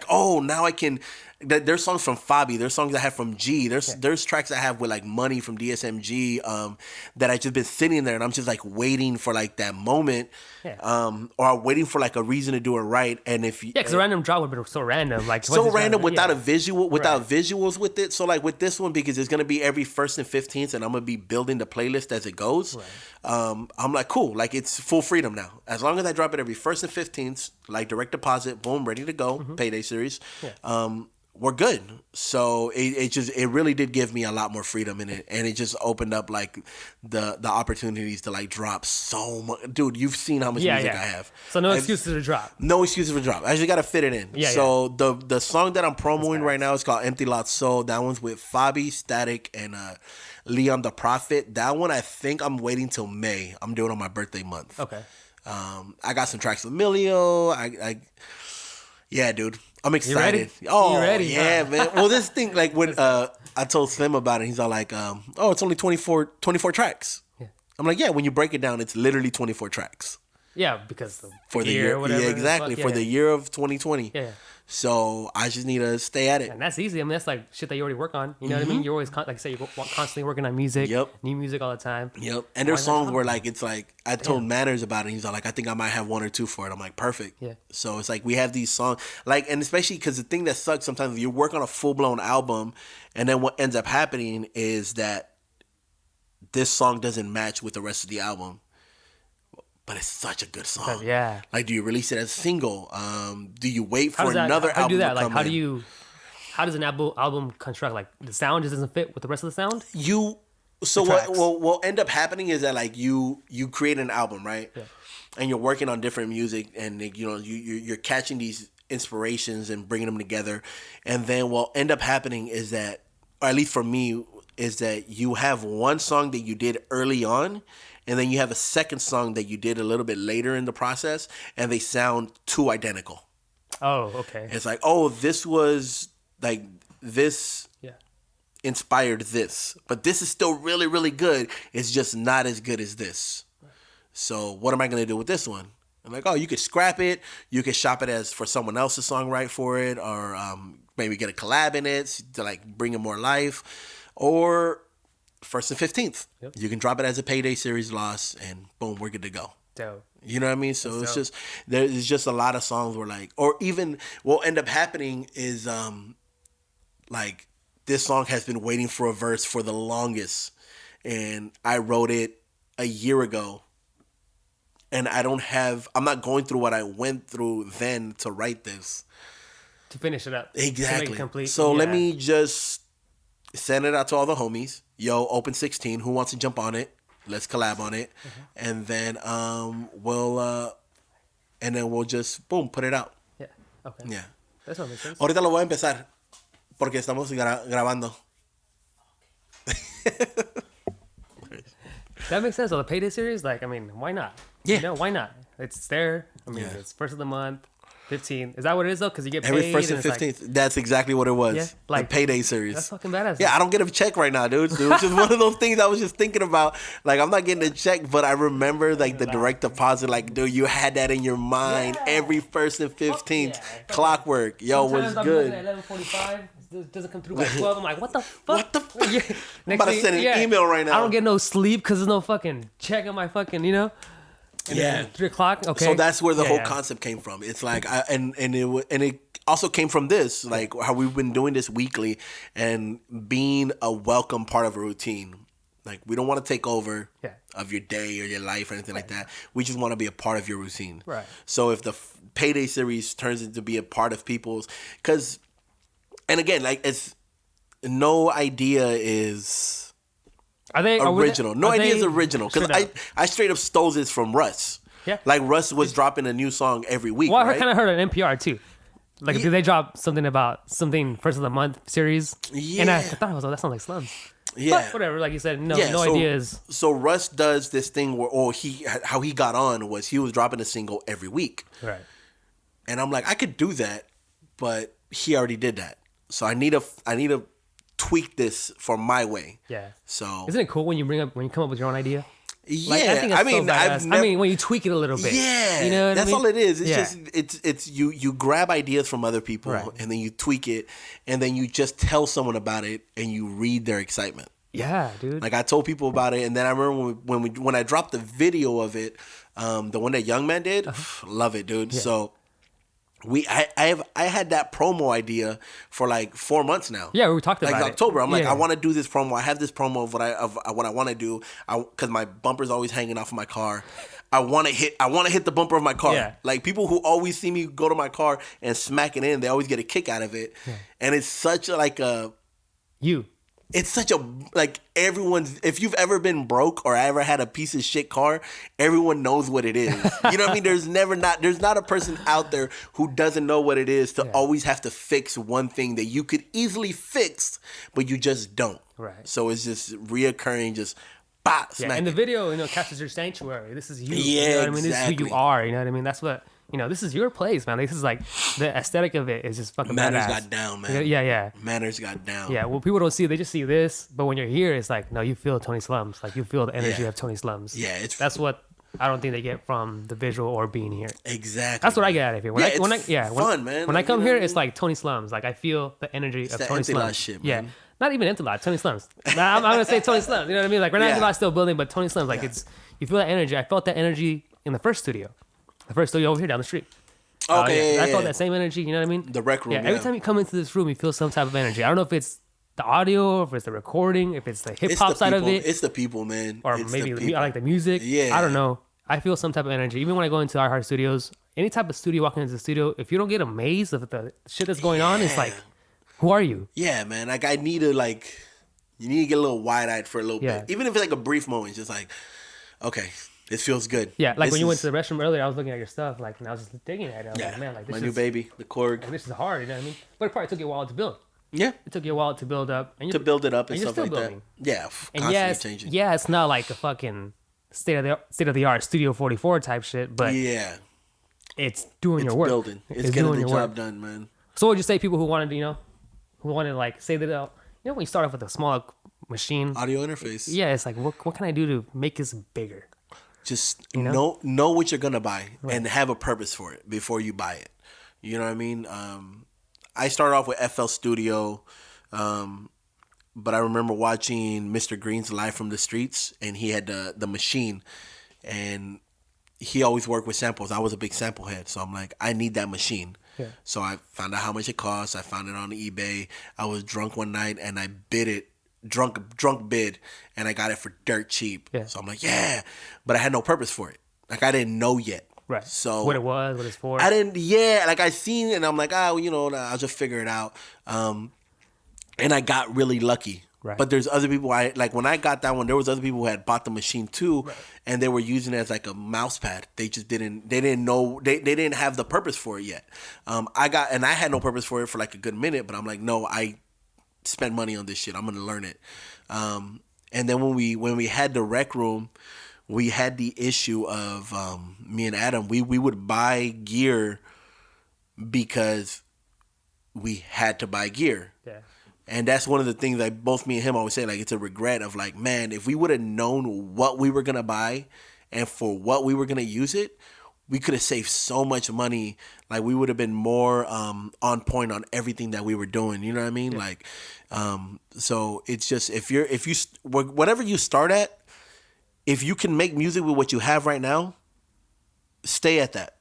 oh, now I can. There's songs from Fabi. There's songs I have from G. There's tracks I have with like Money from DSMG that I just been sitting there and I'm just like waiting for like that moment, or waiting for like a reason to do it right. And if because a random drop would be so random, like so random without a visual, without visuals with it. So like with this one, because it's gonna be every 1st and 15th, and I'm gonna be building the playlist as it goes. Right. I'm like, cool, like it's full freedom now. As long as I drop it every 1st and 15th, like direct deposit, boom, ready to go, Payday series. Yeah. We're good. So it really did give me a lot more freedom in it, and it just opened up like the opportunities to like drop so much. Dude, you've seen how much music I have. So no excuses to drop. No excuses for drop. I just gotta fit it in. Yeah. So the song that I'm promoting right now is called Empty Lot Soul. That one's with Fabi, Statik, and Leon the Prophet. That one I think I'm waiting till May. I'm doing it on my birthday month. Okay. I got some tracks with Emilio. Yeah, dude. I'm excited. You ready? Oh, you ready? Yeah, man. Well, this thing, like when I told Slim about it, he's all like, oh, it's only 24 tracks. Yeah. I'm like, yeah, when you break it down, it's literally 24 tracks. Yeah, because for the year, whatever. Yeah, exactly. For the year of 2020. Yeah. So I just need to stay at it. And that's easy. I mean, that's like shit that you already work on. You know what I mean? You're always, like I say, you're constantly working on music. Yep. New music all the time. Yep. And there's songs where like, it's like, I told Manners about it. He's like, I think I might have 1 or 2 for it. I'm like, perfect. Yeah. So it's like, we have these songs. Like, and especially because the thing that sucks sometimes, you work on a full-blown album, and then what ends up happening is that this song doesn't match with the rest of the album. But it's such a good song. Yeah. Like, do you release it as a single? Do you wait for another album? How do you do that? Like, how does an album construct? Like, the sound just doesn't fit with the rest of the sound? So what will end up happening is that, like, you create an album, right? Yeah. And you're working on different music, and you're catching these inspirations and bringing them together. And then what end up happening is that, or at least for me, is that you have one song that you did early on, and then you have a second song that you did a little bit later in the process, and they sound too identical. Oh, okay. It's like, oh, this was like this inspired this, but this is still really, really good. It's just not as good as this. Right. So what am I going to do with this one? I'm like, oh, you could scrap it. You could shop it as for someone else's songwrite for it, or maybe get a collab in it to like bring it more life, or 1st and 15th. Yep. You can drop it as a Payday series loss, and boom, we're good to go. Dope. You know what I mean? So it's just, there's just a lot of songs where like, or even what end up happening is like this song has been waiting for a verse for the longest, and I wrote it a year ago, and I'm not going through what I went through then to write this. To finish it up. Exactly. To make it complete. So let me just send it out to all the homies. Yo, Open 16, who wants to jump on it? Let's collab on it. And then we'll just boom, put it out. Yeah. Okay. Yeah. That makes sense. Ahorita lo voy a empezar porque estamos grabando. That makes sense. So the Payday series, like, I mean, why not? Yeah. You know, why not? It's there. I mean, it's 1st of the month. 15. Is that what it is though? Because you get every paid first and 15th. That's exactly what it was. Yeah, like the payday series. That's fucking badass. Yeah, I don't get a check right now, dude. It was just one of those things I was just thinking about. Like, I'm not getting a check, but I remember like the direct deposit. Like, dude, you had that in your mind every first and 15th. Yeah. Clockwork. Yo, sometimes was good. At 11:45. Doesn't come through by 12. I'm like, what the fuck? What the fuck? Yeah. I'm about to send an email right now. I don't get no sleep because there's no fucking check on my fucking, And yeah. 3 o'clock. Okay. So that's where the whole concept came from. It's like, and it also came from this, like how we've been doing this weekly and being a welcome part of a routine. Like, we don't want to take over of your day or your life or anything like that. We just want to be a part of your routine. Right. So if the payday series turns into be a part of people's, because. And again, like, it's no idea is original. No idea is original. Because I straight up stole this from Russ. Yeah. Like, Russ was dropping a new song every week. Well, I kind of heard on NPR too. Like, did they drop something about something first of the month series? Yeah. And I thought that sounds like Slumz. Yeah. But whatever, like you said, no idea is. So Russ does this thing where, how he got on was he was dropping a single every week. Right. And I'm like, I could do that, but he already did that. So I need to tweak this for my way. Yeah. So isn't it cool when you come up with your own idea? Yeah. Like, I mean, when you tweak it a little bit. Yeah. You know what that's I mean? all it is. It's just it's you grab ideas from other people and then you tweak it and then you just tell someone about it and you read their excitement. Yeah, dude. Like, I told people about it, and then I remember when I dropped the video of it, the one that Youngman did, love it, dude. Yeah. So. I had that promo idea for like 4 months now. Yeah, we talked about it. Like October. I'm like, I want to do this promo. I have this promo of what I want to do. Because my bumper's always hanging off of my car. I want to hit the bumper of my car. Yeah. Like, people who always see me go to my car and smack it in, they always get a kick out of it. Yeah. And it's such it's such a, like, if you've ever been broke or ever had a piece of shit car, everyone knows what it is. You know what I mean? There's not a person out there who doesn't know what it is to always have to fix one thing that you could easily fix, but you just don't. Right. So it's just reoccurring, just smack. And the video, captures your sanctuary. This is you. Yeah, you know what exactly. I mean? This is who you are. You know what I mean? That's what, this is your place, man. This is like, the aesthetic of it is just fucking Manners badass. got down, man. Yeah. Manners got down. Yeah, well, people don't see it. They just see this. But when you're here, it's like, no, you feel Tony Slumz. Like, you feel the energy of Tony Slumz. Yeah, that's what I don't think they get from the visual or being here. Exactly. That's what I get out of here. Fun, man. When I come here, it's like Tony Slumz. Like, I feel the energy of Tony Slumz. Shit, man. Yeah. Not even EmptyLot, Tony Slumz. I'm going to say Tony Slumz. You know what I mean? Like, right now, EmptyLot's still building, but Tony Slumz, like, you feel that energy. I felt that energy in the first studio. The first studio over here down the street. Okay. I felt that same energy. You know what I mean? The rec room. Yeah. Every time you come into this room, you feel some type of energy. I don't know if it's the audio, if it's the recording, if it's the hip hop side of it. It's the people, man. Or maybe I like the music. Yeah. I don't know. I feel some type of energy. Even when I go into iHeart Studios, any type of studio, walking into the studio, if you don't get amazed of the shit that's going on, it's like, who are you? Yeah, man. Like, you need to get a little wide-eyed for a little bit. Even if it's like a brief moment, just like, okay, this feels good. Yeah, like when you went to the restroom earlier, I was looking at your stuff, like, and I was just digging at it. I was like, man, like, this my new baby, the Korg. Like, this is hard, you know what I mean? But it probably took you a while to build. Yeah. It took you a while to build up. To build it up and stuff like building. that. Yeah, and constantly changing. Yeah, it's not like a fucking state of the art Studio 44 type shit, but it's doing your work. Building. It's getting the job done, man. So what would you say people who wanted to, like, say that, when you start off with a small machine. Audio interface. Yeah, it's like, what can I do to make this bigger? Just know what you're going to buy and have a purpose for it before you buy it. You know what I mean? I started off with FL Studio, but I remember watching Mr. Green's Live from the Streets, and he had the machine, and he always worked with samples. I was a big sample head, so I'm like, I need that machine. Yeah. So I found out how much it cost. I found it on eBay. I was drunk one night, and I bid it. Drunk bid, and I got it for dirt cheap. Yeah. So I'm like, yeah, but I had no purpose for it. Like, I didn't know yet. Right. So what it was, what it's for. I didn't. Yeah. Like, I seen it, and I'm like, I'll just figure it out. And I got really lucky. Right. But there's other people. When I got that one, there was other people who had bought the machine too, and they were using it as like a mouse pad. They just didn't. They didn't know. They didn't have the purpose for it yet. I had no purpose for it for like a good minute, but I'm like, no, I spend money on this shit. I'm gonna learn it. And then when we had the rec room, we had the issue of me and Adam. We would buy gear because we had to buy gear. Yeah. And that's one of the things that both me and him always say, like, it's a regret of like, man, if we would have known what we were going to buy and for what we were going to use it, we could have saved so much money. Like, we would have been more on point on everything that we were doing. You know what I mean? Yeah. Like, so it's just, if you, whatever you start at, if you can make music with what you have right now, stay at that.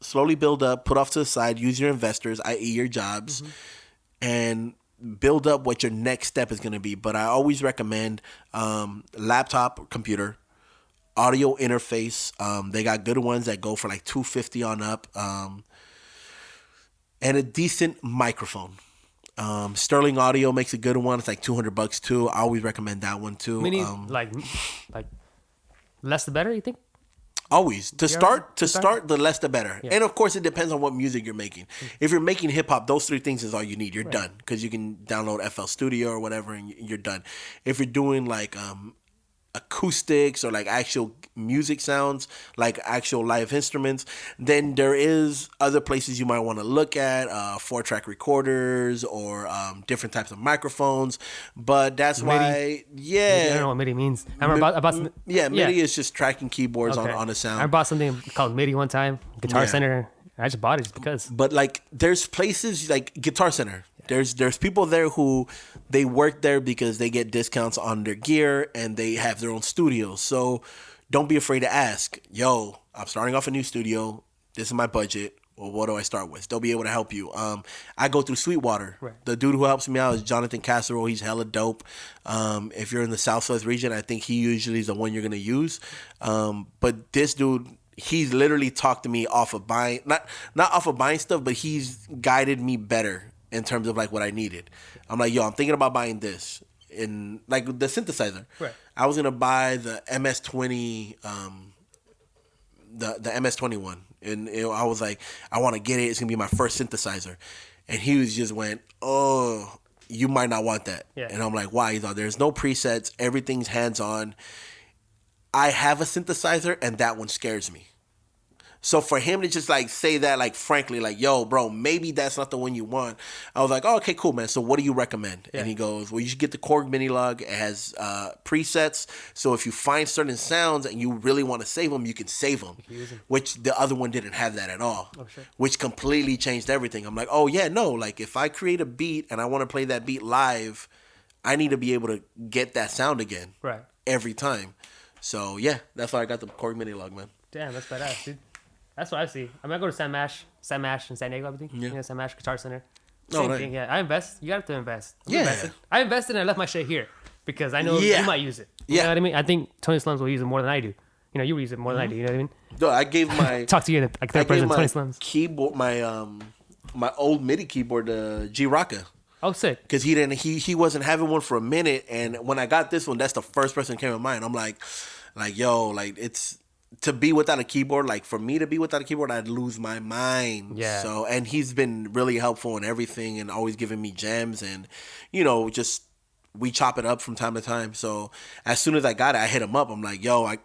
Slowly build up, put off to the side, use your investors, i.e. your jobs, and build up what your next step is going to be. But I always recommend laptop or computer, audio interface. They got good ones that go for like $250 on up, and a decent microphone. Sterling Audio makes a good one. It's like $200 too. I always recommend that one too. Like less the better, you think? Always. To start, the less the better. Yeah. And of course, it depends on what music you're making. If you're making hip hop, those three things is all you need. You're done, because you can download FL Studio or whatever, and you're done. If you're doing like acoustics or like actual music sounds, like actual live instruments, then there is other places you might want to look at, 4-track recorders or different types of microphones. But that's why, yeah. I don't know what MIDI means. I remember I bought some, MIDI is just tracking keyboards on a sound. I bought something called MIDI one time, Guitar Center. I just bought it just because. But like, there's places like Guitar Center. There's people there who they work there because they get discounts on their gear and they have their own studios. So don't be afraid to ask. Yo, I'm starting off a new studio. This is my budget. Well, what do I start with? They'll be able to help you. I go through Sweetwater. Right. The dude who helps me out is Jonathan Casserole. He's hella dope. If you're in the Southwest region, I think he usually is the one you're going to use. But this dude, he's literally talked to me off of buying, not off of buying stuff, but he's guided me better in terms of like what I needed. I'm like, yo, I'm thinking about buying this. In like the synthesizer. Right. I was gonna buy the MS-20, the MS-21. And I was like, I want to get it. It's gonna be my first synthesizer. And he just went, oh, you might not want that. Yeah. And I'm like, why? He's like, there's no presets. Everything's hands-on. I have a synthesizer, and that one scares me. So for him to just like say that, like frankly, like, yo, bro, maybe that's not the one you want. I was like, oh, okay, cool, man. So what do you recommend? Yeah. And he goes, well, you should get the Korg mini lug. It has presets. So if you find certain sounds and you really want to save them, you can save them. Which the other one didn't have that at all. Oh, sure. Which completely changed everything. I'm like, oh yeah, no. Like if I create a beat and I want to play that beat live, I need to be able to get that sound again. Right. Every time. So yeah, that's why I got the Korg mini lug, man. Damn, that's badass, dude. That's what I see. I mean, I go to Sam Mash in San Diego, I think. Yeah. Sam Mash Guitar Center. Same thing, yeah. I invest. You have to invest. I invested and I left my shit here because I know you might use it. You know what I mean? I think Tony Slumz will use it more than I do. You know, you use it more than I do. You know what I mean? No, I gave my... Talk to you like third person, Tony Slumz. Keyboard, my old MIDI keyboard to G Rocka. Oh, sick. Because he wasn't having one for a minute, and when I got this one, that's the first person that came to mind. I'm like, yo, like it's... To be without a keyboard, like for me to be without a keyboard, I'd lose my mind. Yeah. So, and he's been really helpful in everything and always giving me gems, and you know, just we chop it up from time to time. So as soon as I got it, I hit him up. I'm like, yo, I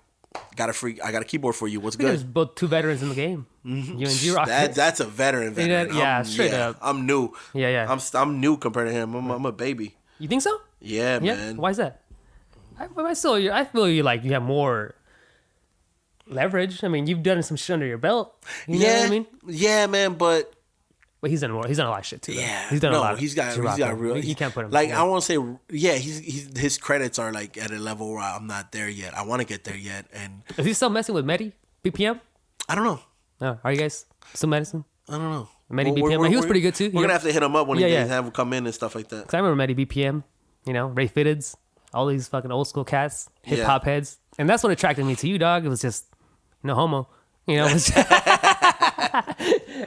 got a keyboard for you. What's good? There's both two veterans in the game. Mm-hmm. You and G-Rock. That's a veteran. Yeah, straight up. I'm new. Yeah. I'm new compared to him. I'm a baby. You think so? Yeah, man. Why is that? I feel you like you have more leverage. I mean, you've done some shit under your belt. You know what I mean? Yeah, man, but he's done more. He's done a lot of shit too. Yeah, he's done a lot. He's got real. You can't put him like I want to say. Yeah, his credits are like at a level where I'm not there yet. I want to get there yet. And is he still messing with Medi BPM? I don't know. No, are you guys still messing? I don't know. Medi BPM. He was pretty good too. We're gonna have to hit him up when he have him come in and stuff like that. Cause I remember Medi BPM. You know, Ray Fitteds, all these fucking old school cats, hip hop heads, and that's what attracted me to you, dog. It was just. No homo, you know. It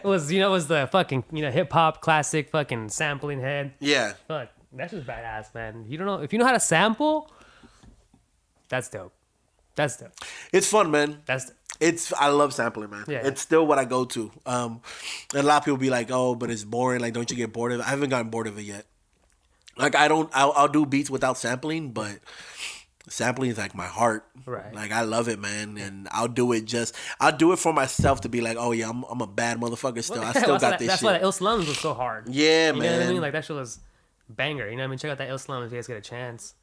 was the fucking hip hop classic fucking sampling head. Yeah. Fuck, that's just badass, man. You don't know if you know how to sample. That's dope. It's fun, man. I love sampling, man. Yeah. It's still what I go to. And a lot of people be like, oh, but it's boring. Like, don't you get bored of it? I haven't gotten bored of it yet. Like, I'll do beats without sampling, but Sampling is like my heart. Right. Like I love it, man, and I'll do it for myself to be like, oh yeah, I'm a bad motherfucker still. I still got this that's shit. why the Slumz was so hard. Yeah, you man. know what I mean? Like that shit was banger. You know what I mean? Check out that Slumz if you guys get a chance.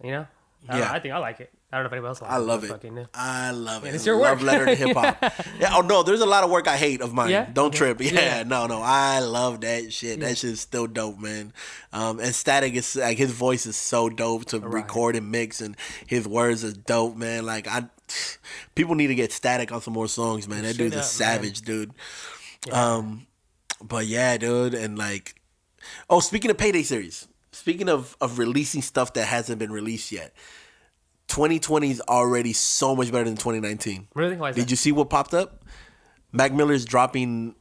You know? I think I like it. I don't know if anybody else likes it. I love it. Fucking, I love it. It's your work. Love letter to hip hop. Yeah. Oh no, there's a lot of work I hate of mine. Yeah? Don't trip. Yeah, Yeah. no. I love that shit. That shit's still dope, man. And Static is like his voice is so dope to record and mix, and his words are dope, man. Like people need to get Static on some more songs, man. That dude's a savage, dude. Yeah. But yeah, dude, and like, oh, speaking of Payday series, speaking of releasing stuff that hasn't been released yet. 2020 is already so much better than 2019. Really? Why is Did you see what popped up? Mac Miller's dropping.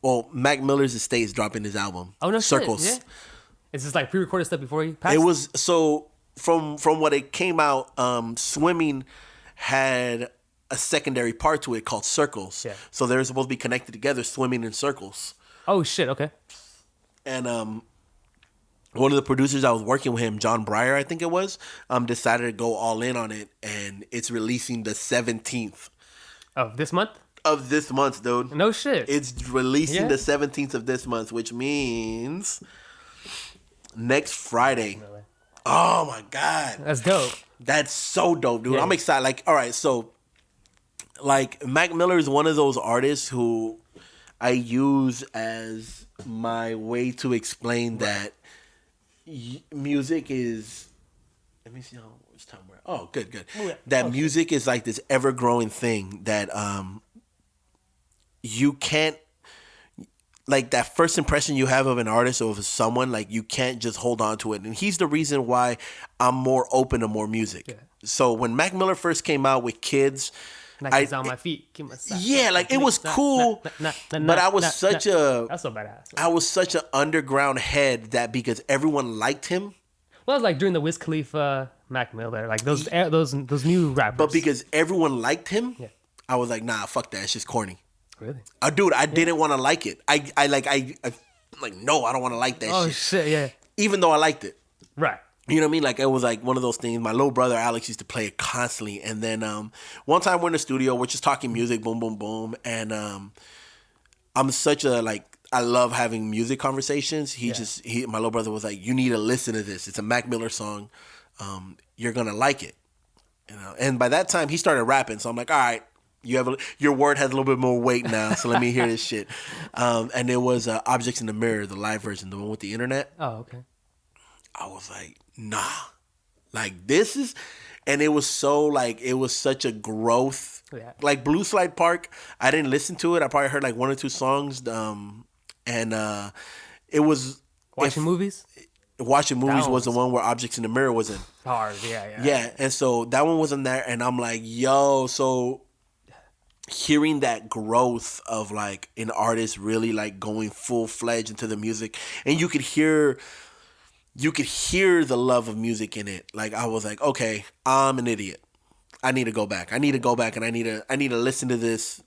Well, Mac Miller's estate is dropping his album. Oh no, Circles. Shit. Yeah. Is this like pre-recorded stuff before you passed? It was so from what it came out. Swimming had a secondary part to it called Circles. Yeah. So they're supposed to be connected together, swimming in circles. Oh shit! Okay. And one of the producers I was working with him, John Breyer, I think it was, decided to go all in on it, and it's releasing the 17th Of this month? of this month, dude. No shit. It's releasing the 17th of this month, which means next Friday. Oh my God. That's dope. That's so dope, dude. Yeah. I'm excited. Like, all right, so like Mac Miller is one of those artists who I use as my way to explain that music is. Let me see how much time we're. Oh, good. Oh, yeah. That music is like this ever growing thing that you can't. Like that first impression you have of an artist or of someone, like you can't just hold on to it. And he's the reason why I'm more open to more music. Yeah. So when Mac Miller first came out with Kids, Nike's on my feet. Yeah, like it was cool, but I was such a that's so badass. I was such an underground head that because everyone liked him. Well, it was like during the Wiz Khalifa, Mac Miller, like those new rappers. But because everyone liked him, I was like, nah, fuck that. It's just corny. Really? Dude, I didn't want to like it. I no, I don't want to like that shit. Oh shit, yeah. Even though I liked it. Right. You know what I mean? Like it was like one of those things. My little brother Alex used to play it constantly, and then one time we're in the studio, we're just talking music, boom, boom, boom, and I'm such a like I love having music conversations. My little brother was like, you need to listen to this. It's a Mac Miller song. You're gonna like it, you know. And by that time, he started rapping, so I'm like, all right. Your word has a little bit more weight now, so let me hear this shit. And it was Objects in the Mirror, the live version, the one with the internet. Oh, okay. I was like, nah. Like, this is... And it was so, like, it was such a growth. Yeah. Like, Blue Slide Park, I didn't listen to it. I probably heard, like, one or two songs. And it was... Watching movies was the one where Objects in the Mirror was in. Hard, yeah. Yeah, and so that one wasn't there, and I'm like, yo, so... Hearing that growth of like an artist really like going full-fledged into the music, and you could hear the love of music in it. Like I was like, okay, I'm an idiot. I need to go back and I need to listen to this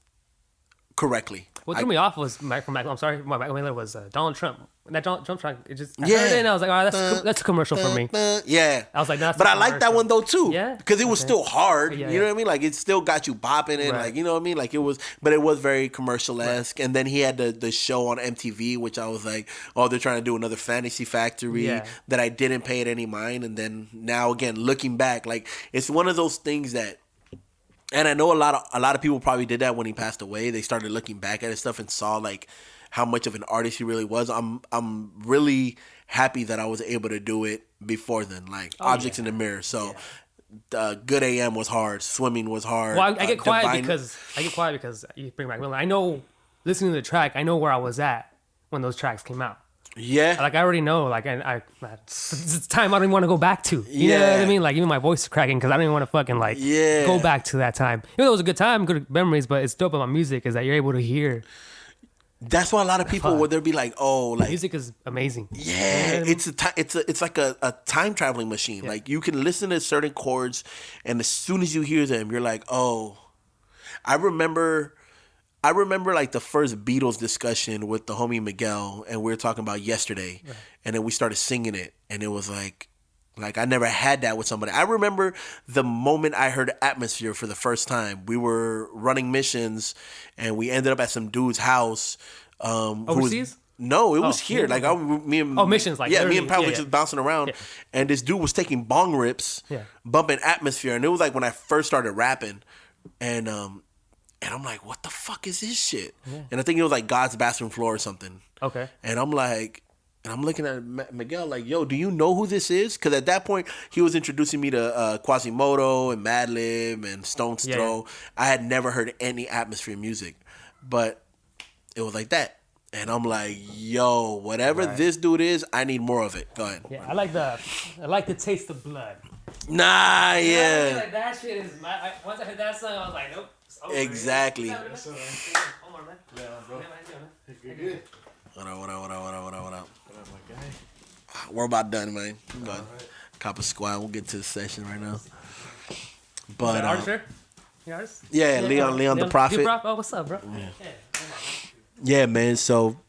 correctly. What threw me off was Mac Miller was Donald Trump. That Donald Trump track, I heard it and I was like, all right, that's a commercial for me. Yeah. I was like, that's but I like that one though too. Yeah. Because it was still hard. You know what I mean? Like it still got you bopping and like, you know what I mean? Like it was very commercial-esque. Right. And then he had the show on MTV, which I was like, oh, they're trying to do another Fantasy Factory that I didn't pay it any mind. And then now again, looking back, like it's one of those things that, and I know a lot of people probably did that when he passed away. They started looking back at his stuff and saw like how much of an artist he really was. I'm really happy that I was able to do it before then. Like Objects in the Mirror. So Good AM was hard. Swimming was hard. Well, I get quiet because you bring back Miller. I know listening to the track, I know where I was at when those tracks came out. Yeah. Like I already know, like it's time I don't even want to go back to. You know what I mean? Like even my voice is cracking because I don't even want to fucking like go back to that time. Even though it was a good time, good memories, but it's dope about music is that you're able to hear. That's why a lot of people would be like, oh, like music is amazing. Yeah, you know it's like a time traveling machine. Yeah. Like you can listen to certain chords, and as soon as you hear them, you're like, oh. I remember like the first Beatles discussion with the homie Miguel, and we were talking about Yesterday, and then we started singing it, and it was like, Like, I never had that with somebody. I remember the moment I heard Atmosphere for the first time. We were running missions, and we ended up at some dude's house. Overseas? No, it was here. Like, me and missions. Like, me and Pat were just bouncing around, and this dude was taking bong rips, bumping Atmosphere, and it was like when I first started rapping, and I'm like, what the fuck is this shit? And I think it was like God's Bathroom Floor or something. Okay. And I'm like. And I'm looking at Miguel like, yo, do you know who this is? Because at that point, he was introducing me to Quasimodo and Madlib and Stone's Throw. I had never heard any Atmosphere music. But it was like that. And I'm like, yo, whatever this dude is, I need more of it. Go ahead. Yeah, I like the taste of blood. Nah, yeah. Like, that shit is once I heard that song, I was like, nope. Exactly. Hold on, man. Yeah, bro. Good. What up? We're about done, man. But Copper Squad, we'll get to the session right now. But artist, you artist? Yeah, Leon the Prophet. Oh, what's up, bro? Yeah, man. So,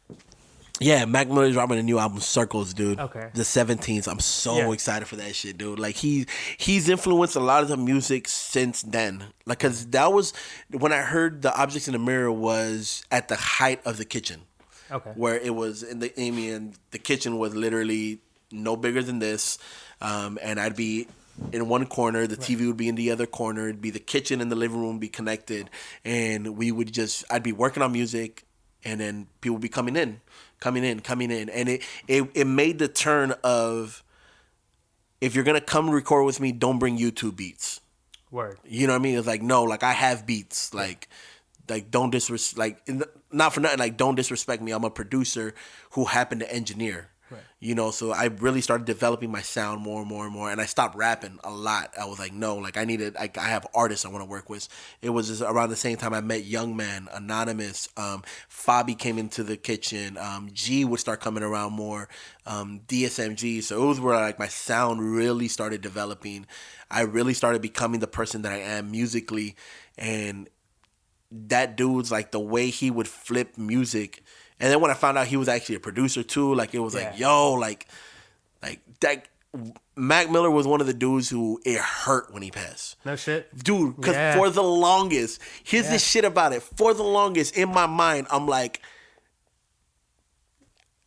yeah, Mac Miller's dropping a new album, Circles, dude. Okay. The 17th. I'm so excited for that shit, dude. Like, he's influenced a lot of the music since then. Like, cause that was when I heard The Objects in the Mirror was at the height of The Kitchen. Okay. Where it was and the kitchen was literally no bigger than this, and I'd be in one corner, the TV would be in the other corner. It'd be the kitchen and the living room be connected, and I'd be working on music, and then people would be coming in, and it made the turn of, if you're gonna come record with me, don't bring YouTube beats. Word. You know what I mean? It's like, no, like I have beats, like don't disrespect, not for nothing, like don't disrespect me. I'm a producer who happened to engineer. Right. You know, so I really started developing my sound more and more and more, and I stopped rapping a lot. I was like, no, like I have artists I want to work with. It was just around the same time I met Youngman, Anonymous, Fabi came into the kitchen, G would start coming around more, DSMG. So it was where like my sound really started developing. I really started becoming the person that I am musically, and that dude's like the way he would flip music. And then when I found out he was actually a producer too, like it was like, yo, like that. Mac Miller was one of the dudes who it hurt when he passed. No shit. Dude, because for the longest, here's this shit about it. For the longest, in my mind, I'm like,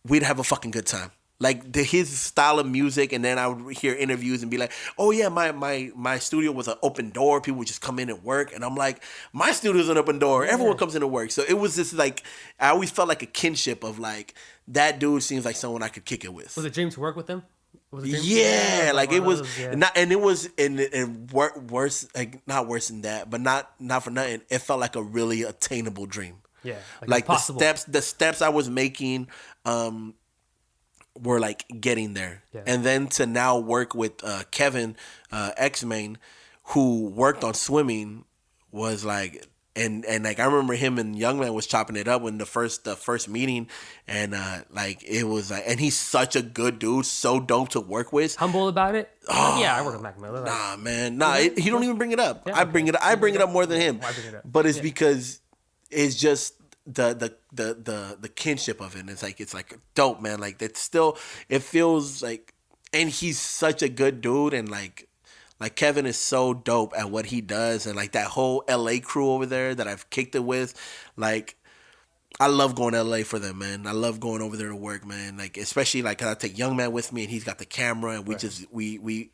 we'd have a fucking good time. Like his style of music, and then I would hear interviews and be like, "Oh yeah, my studio was an open door. People would just come in and work." And I'm like, "My studio's an open door. Everyone comes in to work." So it was just like I always felt like a kinship of like that dude seems like someone I could kick it with. Was it dream to work with him? Yeah, like it was not, and it was in worse, like not worse than that, but not for nothing. It felt like a really attainable dream. Yeah, like the steps I was making. Were like getting there. Yeah. And then to now work with Kevin, X-Main, who worked on Swimming, was like, and like I remember him and Youngman was chopping it up when the first meeting, and like it was like, and he's such a good dude, so dope to work with. Humble about it. Oh, yeah, I work with Mac Miller. Like, he don't even bring it up. Yeah, I bring it up more than him. I bring it up. But it's because it's just the kinship of it, and it's like dope, man. Like it feels like, and he's such a good dude, and like Kevin is so dope at what he does, and like that whole LA crew over there that I've kicked it with, like I love going to LA for them, man. I love going over there to work, man. Like especially like I take Youngman with me, and he's got the camera, and we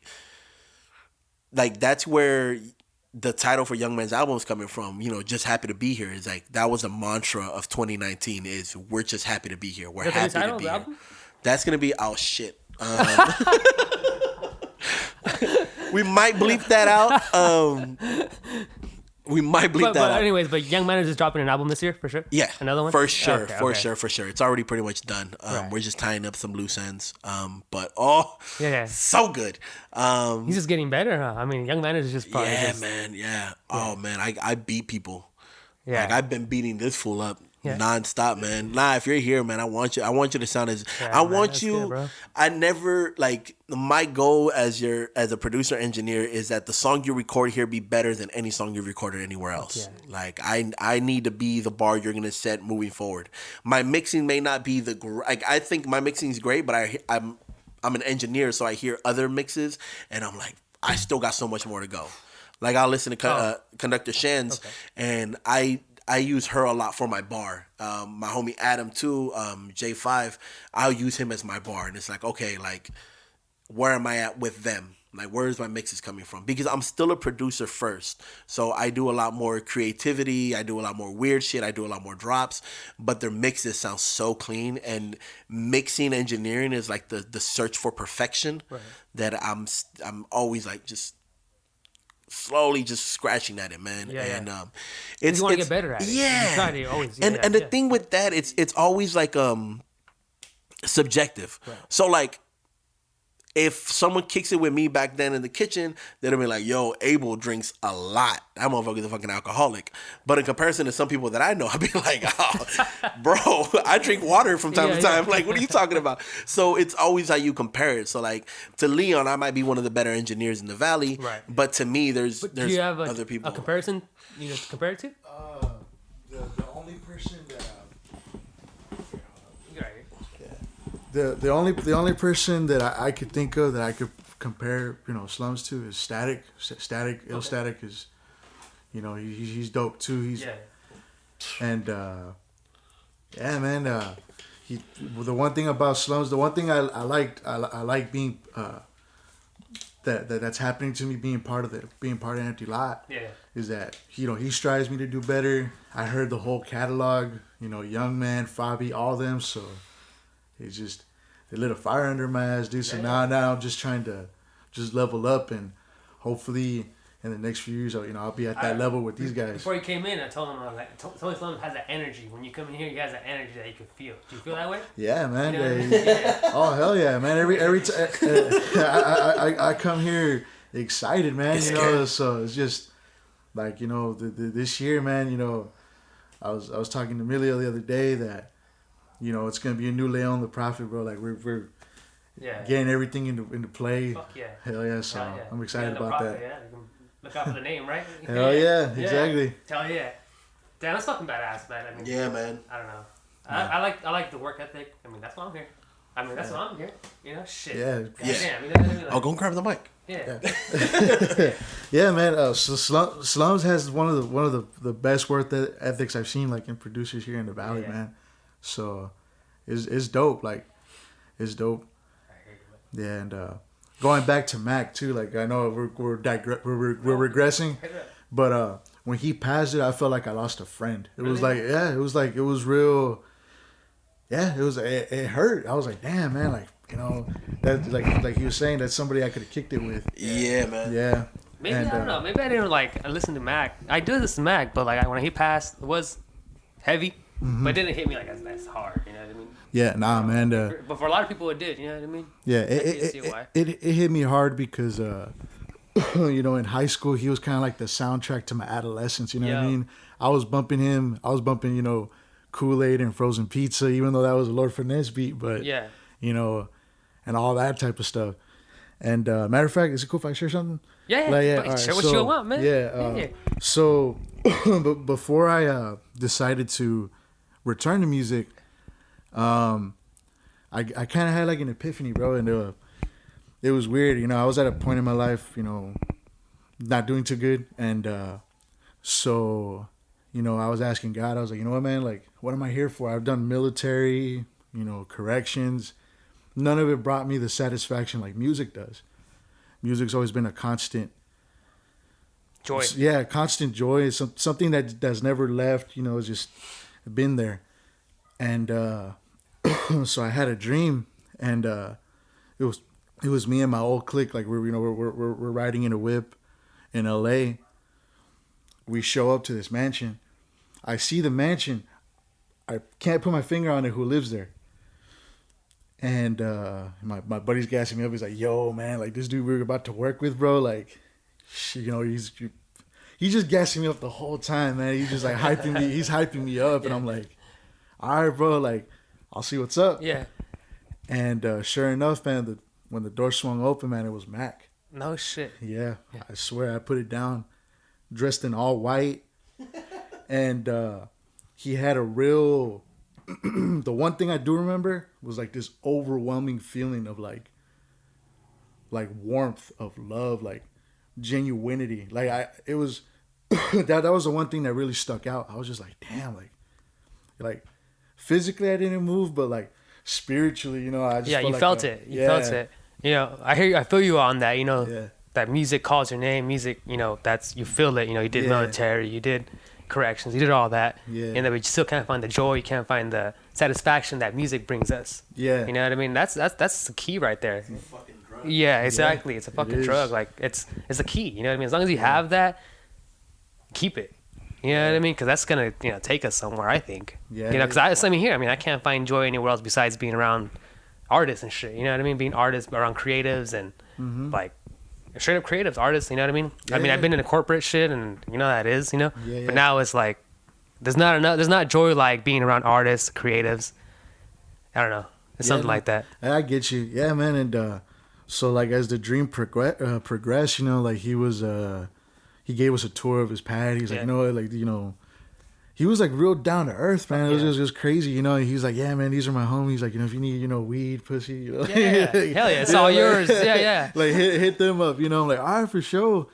like that's where the title for Youngman's album is coming from, you know, just happy to be here. It's like that was a mantra of 2019 is we're just happy to be here. We're happy to be here. Album? That's gonna be shit. We might bleep that out. We might bleep that out. But anyways, Youngmanners is dropping an album this year for sure. Yeah, another one for sure, for sure. It's already pretty much done. Right. We're just tying up some loose ends. But so good. He's just getting better, huh? I mean, Youngmanners is just probably man. Yeah. Oh man, I beat people. Yeah, like I've been beating this fool up. Non-stop, man. Nah, if you're here, man, I want you to sound as good, I never like my goal as a producer engineer is that the song you record here be better than any song you've recorded anywhere else. Yeah. Like I need to be the bar you're gonna set moving forward. My mixing may not be I think my mixing is great, but I'm I'm an engineer, so I hear other mixes, and I'm like, I still got so much more to go. Like I'll listen to Conductor Shen's, and I use her a lot for my bar. My homie Adam too, J5, I'll use him as my bar, and it's like, okay, like where am I at with them? Like, where's my mixes coming from? Because I'm still a producer first. So I do a lot more creativity. I do a lot more weird shit. I do a lot more drops. But their mixes sound so clean. And mixing engineering is like the search for perfection that I'm always like just slowly just scratching at it, man. And you want to get better at it. Yeah. You try to always, and the thing with that, it's always like subjective. Right. So like, if someone kicks it with me back then in the kitchen, they'll be like, yo, Abel drinks a lot. That motherfucker's a fucking alcoholic. But in comparison to some people that I know, I'd be like, oh, bro, I drink water from time to time. Like, what are you talking about? So it's always how you compare it. So like, to Leon, I might be one of the better engineers in the Valley. Right. But to me, there's do you have other people. A comparison you know to compare it to? The only person that... The only person that I could think of that I could compare, you know, Slumz to is Statik. iLL.Statik is, you know, he's dope too. He's and yeah, man. The one thing about Slumz, the one thing I like being that's happening to me being part of Empty Lot. Yeah. Is that, you know, he strives me to do better. I heard the whole catalog, you know, Youngman, Fabi, all them, so. It's just, they lit a fire under my ass, dude. So now I'm just trying to just level up, and hopefully in the next few years, you know, I'll be at that level with these guys. Before he came in, I told him, I was like, Slumz has that energy. When you come in here, he has that energy that you can feel. Do you feel that way? Yeah, man. You know oh hell yeah, man! Every time I come here excited, man. You know, so it's just like, you know, this year, man. You know, I was talking to Emilio the other day that, you know, it's gonna be a new Leon the Prophet, bro. Like we're getting everything into play. Fuck yeah. Hell yeah, so I'm excited about that. Yeah, you can look out for the name, right? Hell yeah, exactly. Hell yeah. Damn, that's fucking badass, man. I mean, yeah, man. I don't know. I like the work ethic. I mean, that's why I'm here. That's why I'm here. You know, shit. Yeah. Damn. I'll go and grab the mic. Yeah. Yeah, man. So Slumz has one of the best work ethics I've seen, like in producers here in the Valley, man. So, it's dope. Like, it's dope. Yeah, and going back to Mac too. Like, I know we're regressing, but when he passed it, I felt like I lost a friend. It was like, it was real. Yeah, it hurt. I was like, damn, man. Like, you know, that like he was saying, that's somebody I could have kicked it with. Yeah, man. Yeah. Maybe I don't know. Maybe I didn't listen to Mac. I do listen to Mac, but like when he passed, it was heavy. But it didn't hit me like that's hard, you know what I mean? Yeah, nah, man. But for a lot of people, it did, you know what I mean? Yeah, it hit me hard because, you know, in high school, he was kind of like the soundtrack to my adolescence, you know what I mean? I was bumping, you know, Kool-Aid and Frozen Pizza, even though that was a Lord Finesse beat, but, you know, and all that type of stuff. And matter of fact, is it cool if I share something? Yeah, right, share what you want, man. Yeah, so before I decided to return to music, I kind of had like an epiphany, bro, and it was weird. You know, I was at a point in my life, you know, not doing too good, and so, you know, I was asking God. I was like, you know what, man, like, what am I here for? I've done military, you know, corrections. None of it brought me the satisfaction like music does. Music's always been a constant joy. Yeah, constant joy. It's something that's never left. You know, it's just been there. And so I had a dream, and it was me and my old clique. Like we're riding in a whip in LA. We show up to this mansion. I see the mansion. I can't put my finger on it who lives there. And my buddy's gassing me up. He's like, "Yo, man, like this dude we were about to work with, bro. Like, you know, he's just gassing me up the whole time, man. He's just like hyping me. He's hyping me up, and I'm like, all right, bro. Like, I'll see what's up. Yeah. And sure enough, man, when the door swung open, man, it was Mac. No shit. Yeah, I swear, I put it down, dressed in all white, and he had a real. The one thing I do remember was like this overwhelming feeling of like like warmth of love, like genuinity. Like it was that was the one thing that really stuck out. I was just like, damn, like physically I didn't move, but like spiritually, you know, I just you felt it. You felt it. You know, I feel you on that. You know, that music calls your name. Music, you know, you feel it. You know, you did military, you did corrections, you did all that. Yeah. And then we still can't find the joy. You can't find the satisfaction that music brings us. Yeah. You know what I mean? That's the key right there. It's a fucking drug. Yeah, exactly. Yeah, it's a fucking drug. Like it's the key. You know what I mean? As long as you have that, keep it. You know what I mean? Because that's gonna take us somewhere. I think. Yeah. You know, because I mean here. I mean, I can't find joy anywhere else besides being around artists and shit. You know what I mean? Being artists around creatives and like straight up creatives, artists. You know what I mean? I mean, I've been in the corporate shit, and you know how that is. You know. But now it's like there's not joy like being around artists, creatives. I don't know. It's something like that. I get you. Yeah, man. And so like as the dream progressed, you know, like he gave us a tour of his pad. He's like, you know what, like, you know, he was like real down to earth, man. It was just crazy, you know. He's like, yeah, man, these are my homies. Like, you know, if you need, you know, weed, pussy, you know, hell yeah, it's all yours. Yeah. Like hit them up, you know. I'm like, all right, for sure.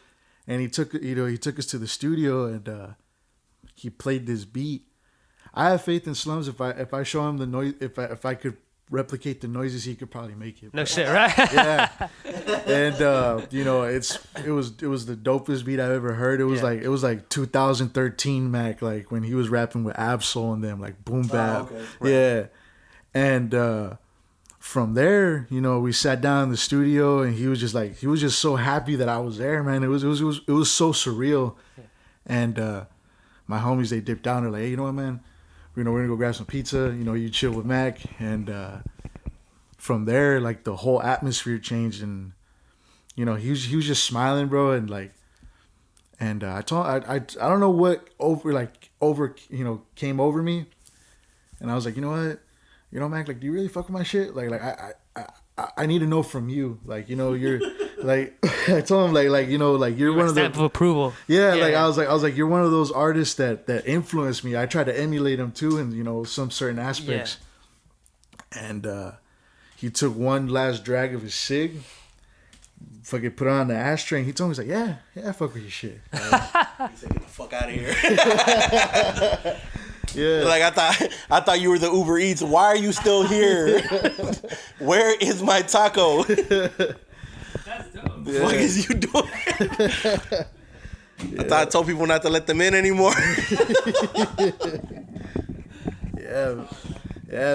And he took us to the studio and he played this beat. I have faith in Slumz. If I show him the noise, if I could replicate the noises, he could probably make it. No shit, right? Yeah. And you know, it was the dopest beat I've ever heard. It was like 2013 Mac, like when he was rapping with Absol and them, like boom bap. Oh, okay. Right. Yeah. And from there, you know, we sat down in the studio and he was just so happy that I was there, man. It was so surreal. Yeah. And my homies, they dipped down. They're like, hey, you know what, man? You know, we're gonna go grab some pizza. You know, you chill with Mac, and from there, like the whole atmosphere changed, and you know, he was just smiling, bro, and like, and I don't know what you know came over me, and I was like, you know what, you know, Mac, like, do you really fuck with my shit? Like I need to know from you, like, you know, you're like, I told him like you know, like you're one of the stamp of approval. Yeah, like I was like you're one of those artists that influenced me. I try to emulate them too, in, you know, some certain aspects. Yeah. And he took one last drag of his cig, fucking put it on the ashtray, and he told me, he's like, yeah, I fuck with your shit. He said, get the fuck out of here. Yeah. Like I thought you were the Uber Eats. Why are you still here? Where is my taco? That's dope. What the fuck is you doing? I thought I told people not to let them in anymore. Yeah,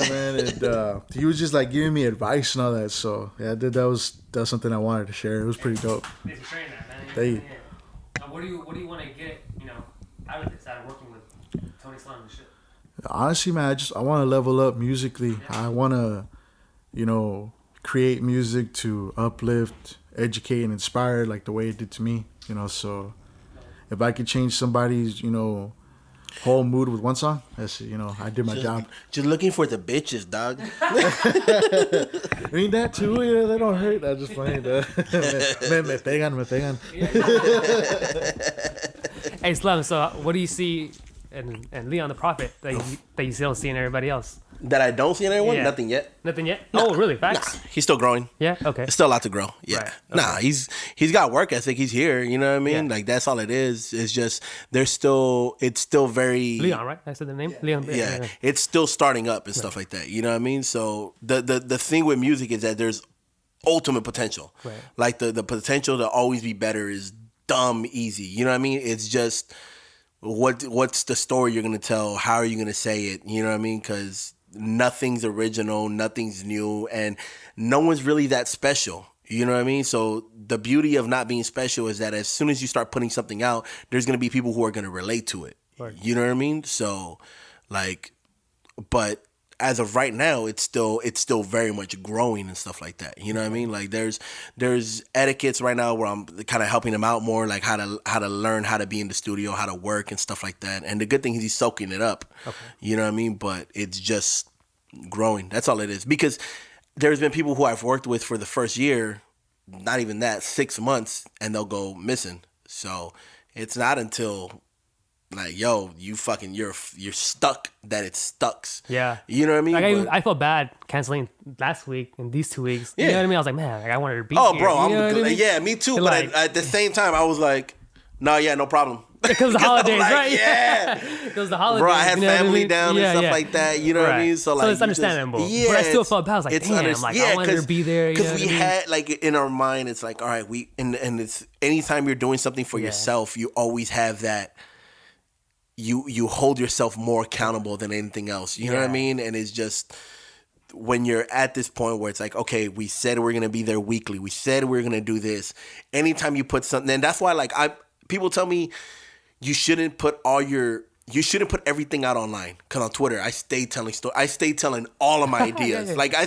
man. And he was just like giving me advice and all that. So yeah, that was something I wanted to share. It was pretty dope. Thanks for sharing that, man. What do you want to get, you know, out of this, out of working with Tony Slumz and shit? Honestly, man, I want to level up musically. Yeah. I want to, you know, create music to uplift, educate, and inspire, like the way it did to me. You know, so if I could change somebody's, you know, whole mood with one song, that's, you know, I did my job. Just looking for the bitches, dog. I mean, that too, yeah, they don't hurt. I just find me pegan. Hey, Slum, so what do you see and Leon the Prophet that you still see in everybody else? That I don't see in anyone? Yeah. Nothing yet. Nothing yet? No. Oh, really? Facts? Nah, he's still growing. Yeah? Okay. There's still a lot to grow. Yeah. Right. Okay. Nah, he's got work ethic. He's here. You know what I mean? Yeah. Like, that's all it is. It's just, it's still very... Leon, right? I said the name? Yeah. Leon. Yeah. It's still starting up and stuff like that. You know what I mean? So the thing with music is that there's ultimate potential. Right. Like, the potential to always be better is dumb easy. You know what I mean? It's just, what's the story you're going to tell? How are you going to say it? You know what I mean? Because... nothing's original, nothing's new, and no one's really that special. You know what I mean? So the beauty of not being special is that as soon as you start putting something out, there's going to be people who are going to relate to it. Right. You know what I mean? So, like, but as of right now, it's still very much growing and stuff like that. You know what I mean? Like there's etiquettes right now where I'm kind of helping him out more, like how to learn how to be in the studio, how to work and stuff like that. And the good thing is he's soaking it up. Okay. You know what I mean? But it's just growing. That's all it is. Because there's been people who I've worked with for the first year, not even that, 6 months, and they'll go missing. So it's not until like, yo, you're stuck that it stucks. Yeah. You know what I mean? Like I felt bad canceling last week and these 2 weeks. You know what I mean? I was like, man, like, I wanted to be oh, here. bro, You know what I mean? yeah, me too. Like, but at the same time, I was like, no, yeah, no problem. Because the holidays, like, right? Yeah. Because the holidays. Bro, I had you know what family mean? down and stuff like that. You know what I mean? So like, it's understandable. Yeah, but I still felt bad. I was like, damn, like, I wanted to be there. Because we had, like, in our mind, it's like, all right, and it's anytime you're doing something for yourself, you always have that. You hold yourself more accountable than anything else. You know what I mean? And it's just when you're at this point where it's like, okay, we said we're gonna be there weekly. We said we're gonna do this. Anytime you put something, and that's why, like, people tell me you shouldn't put everything out online. Cause on Twitter, I stay telling all of my ideas. Like I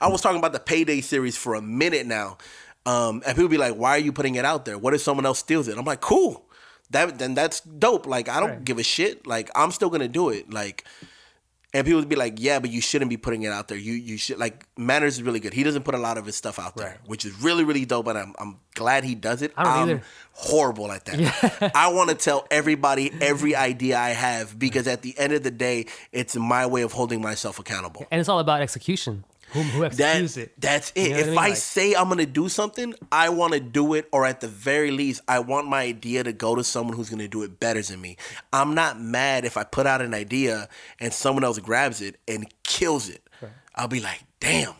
was talking about the Payday series for a minute now, and people be like, "Why are you putting it out there? What if someone else steals it?" I'm like, "Cool, then that's dope. Like I don't give a shit. Like I'm still gonna do it. Like." And people would be like, yeah, but you shouldn't be putting it out there. You should, like, Manners is really good. He doesn't put a lot of his stuff out there, which is really, really dope. And I'm glad he does it. I'm horrible at that. Yeah. I want to tell everybody every idea I have because at the end of the day, it's my way of holding myself accountable. And it's all about execution. Who executes it. That's it. You know if I say I'm going to do something, I want to do it, or at the very least, I want my idea to go to someone who's going to do it better than me. I'm not mad if I put out an idea and someone else grabs it and kills it. Right. I'll be like, damn,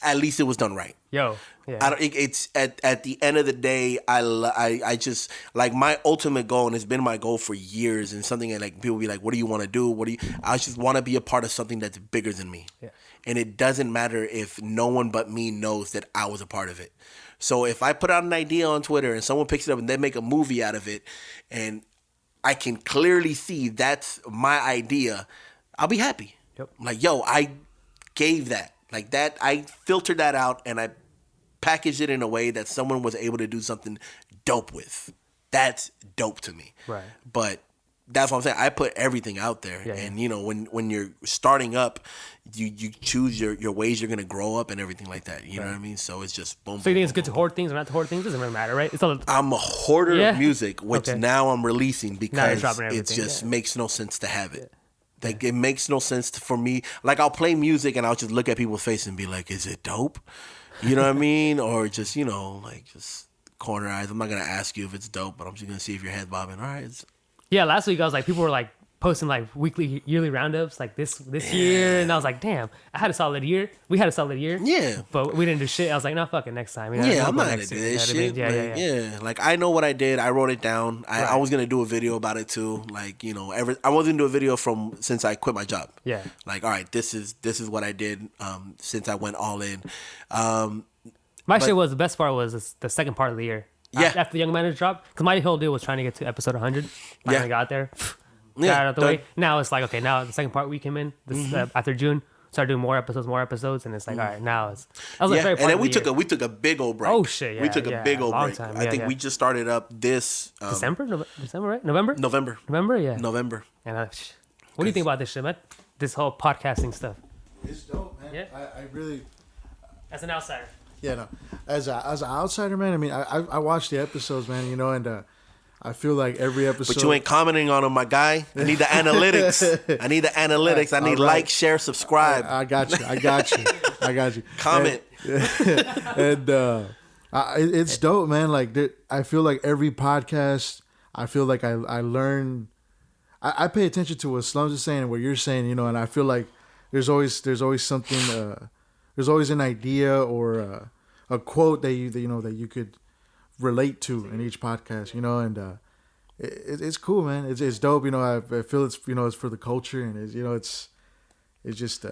at least it was done right. Yo. Yeah. It's at the end of the day, I just, like, my ultimate goal, and it's been my goal for years, and something that, like, people be like, what do you want to do? I just want to be a part of something that's bigger than me. Yeah. And it doesn't matter if no one but me knows that I was a part of it. So if I put out an idea on Twitter and someone picks it up and they make a movie out of it, and I can clearly see that's my idea, I'll be happy. Yep. I'm like, yo, I gave that. Like that, I filtered that out and I packaged it in a way that someone was able to do something dope with. That's dope to me. Right. But that's what I'm saying. I put everything out there. Yeah, and, you know, when you're starting up, you choose your ways you're going to grow up and everything like that. You know what I mean? So it's just boom. So you think it's good to hoard things or not to hoard things? Doesn't really matter, right? I'm a hoarder of music, which now I'm releasing because it just makes no sense to have it. Like, it makes no sense for me. Like, I'll play music and I'll just look at people's face and be like, is it dope? You know what I mean? Or just, you know, like, just corner eyes. I'm not going to ask you if it's dope, but I'm just going to see if your head's bobbing. All right. Yeah, last week I was like, people were like posting like weekly, yearly roundups like this year, and I was like, damn, I had a solid year. We had a solid year. Yeah, but we didn't do shit. I was like, no, fuck it, next time. You know, I'm not gonna do this shit. Yeah. Like, I know what I did. I wrote it down. I was gonna do a video about it too. Like, you know, I wasn't gonna do a video since I quit my job. Yeah. Like, all right, this is what I did since I went all in. My shit was, the best part was the second part of the year. Yeah. After the Youngmanners dropped, because my whole deal was trying to get to episode 100. I got there. Got out of the way. Now it's like, okay, now the second part we came in after June, started doing more episodes, and it's like, all right, now it's. And then we took a big old break. Oh shit, yeah, we took a big old break. Time. I think we just started up this December, right? November. Yeah. November. And what do you think about this shit, man? This whole podcasting stuff. It's dope, man. Yeah. I really. As an outsider. Yeah, no. As an outsider, man, I mean, I watched the episodes, man, you know, and I feel like every episode. But you ain't commenting on them, my guy. I need the analytics. I need like, share, subscribe. I got you. Comment. And it's dope, man. Like, I feel like every podcast, I feel like I learn. I pay attention to what Slumz is saying and what you're saying, you know, and I feel like there's always something. There's always an idea or a quote that you could relate to in each podcast, you know, and it's cool, man. It's dope, you know. I feel it's, you know, it's for the culture, and it's, you know, it's just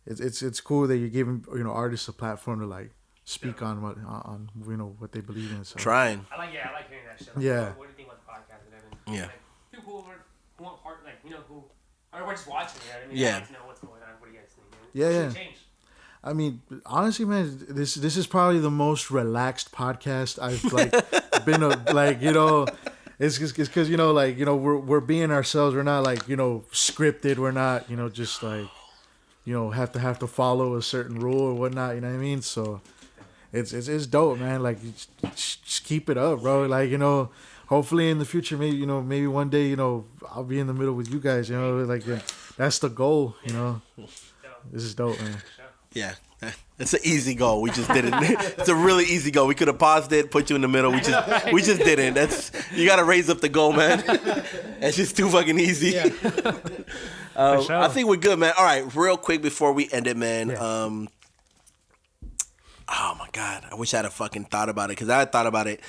it's cool that you're giving, you know, artists a platform to like speak on what they believe in. So. Trying. I like hearing that shit. Like, yeah. What do you think about the podcast and everything? Yeah. Like, people who want part, like, you know, who are just watching, you know what I mean? Yeah. Like to know what's going on. What do you guys think? Yeah. Change. I mean, honestly, man, this is probably the most relaxed podcast I've been you know, it's because, you know, like, you know, we're being ourselves. We're not like, you know, scripted. We're not, you know, just like, you know, have to follow a certain rule or whatnot. You know what I mean? So it's dope, man. Like, just keep it up, bro. Like, you know, hopefully in the future, maybe one day, I'll be in the middle with you guys. Like that's the goal. This is dope, man. Yeah. It's an easy goal. We just didn't. It's a really easy goal. We could have paused it, put you in the middle. We just didn't. You got to raise up the goal, man. It's just too fucking easy. Yeah. Sure. I think we're good, man. All right, real quick before we end it, man. Yeah. Oh my God, I wish I had a fucking thought about it because I had thought about it.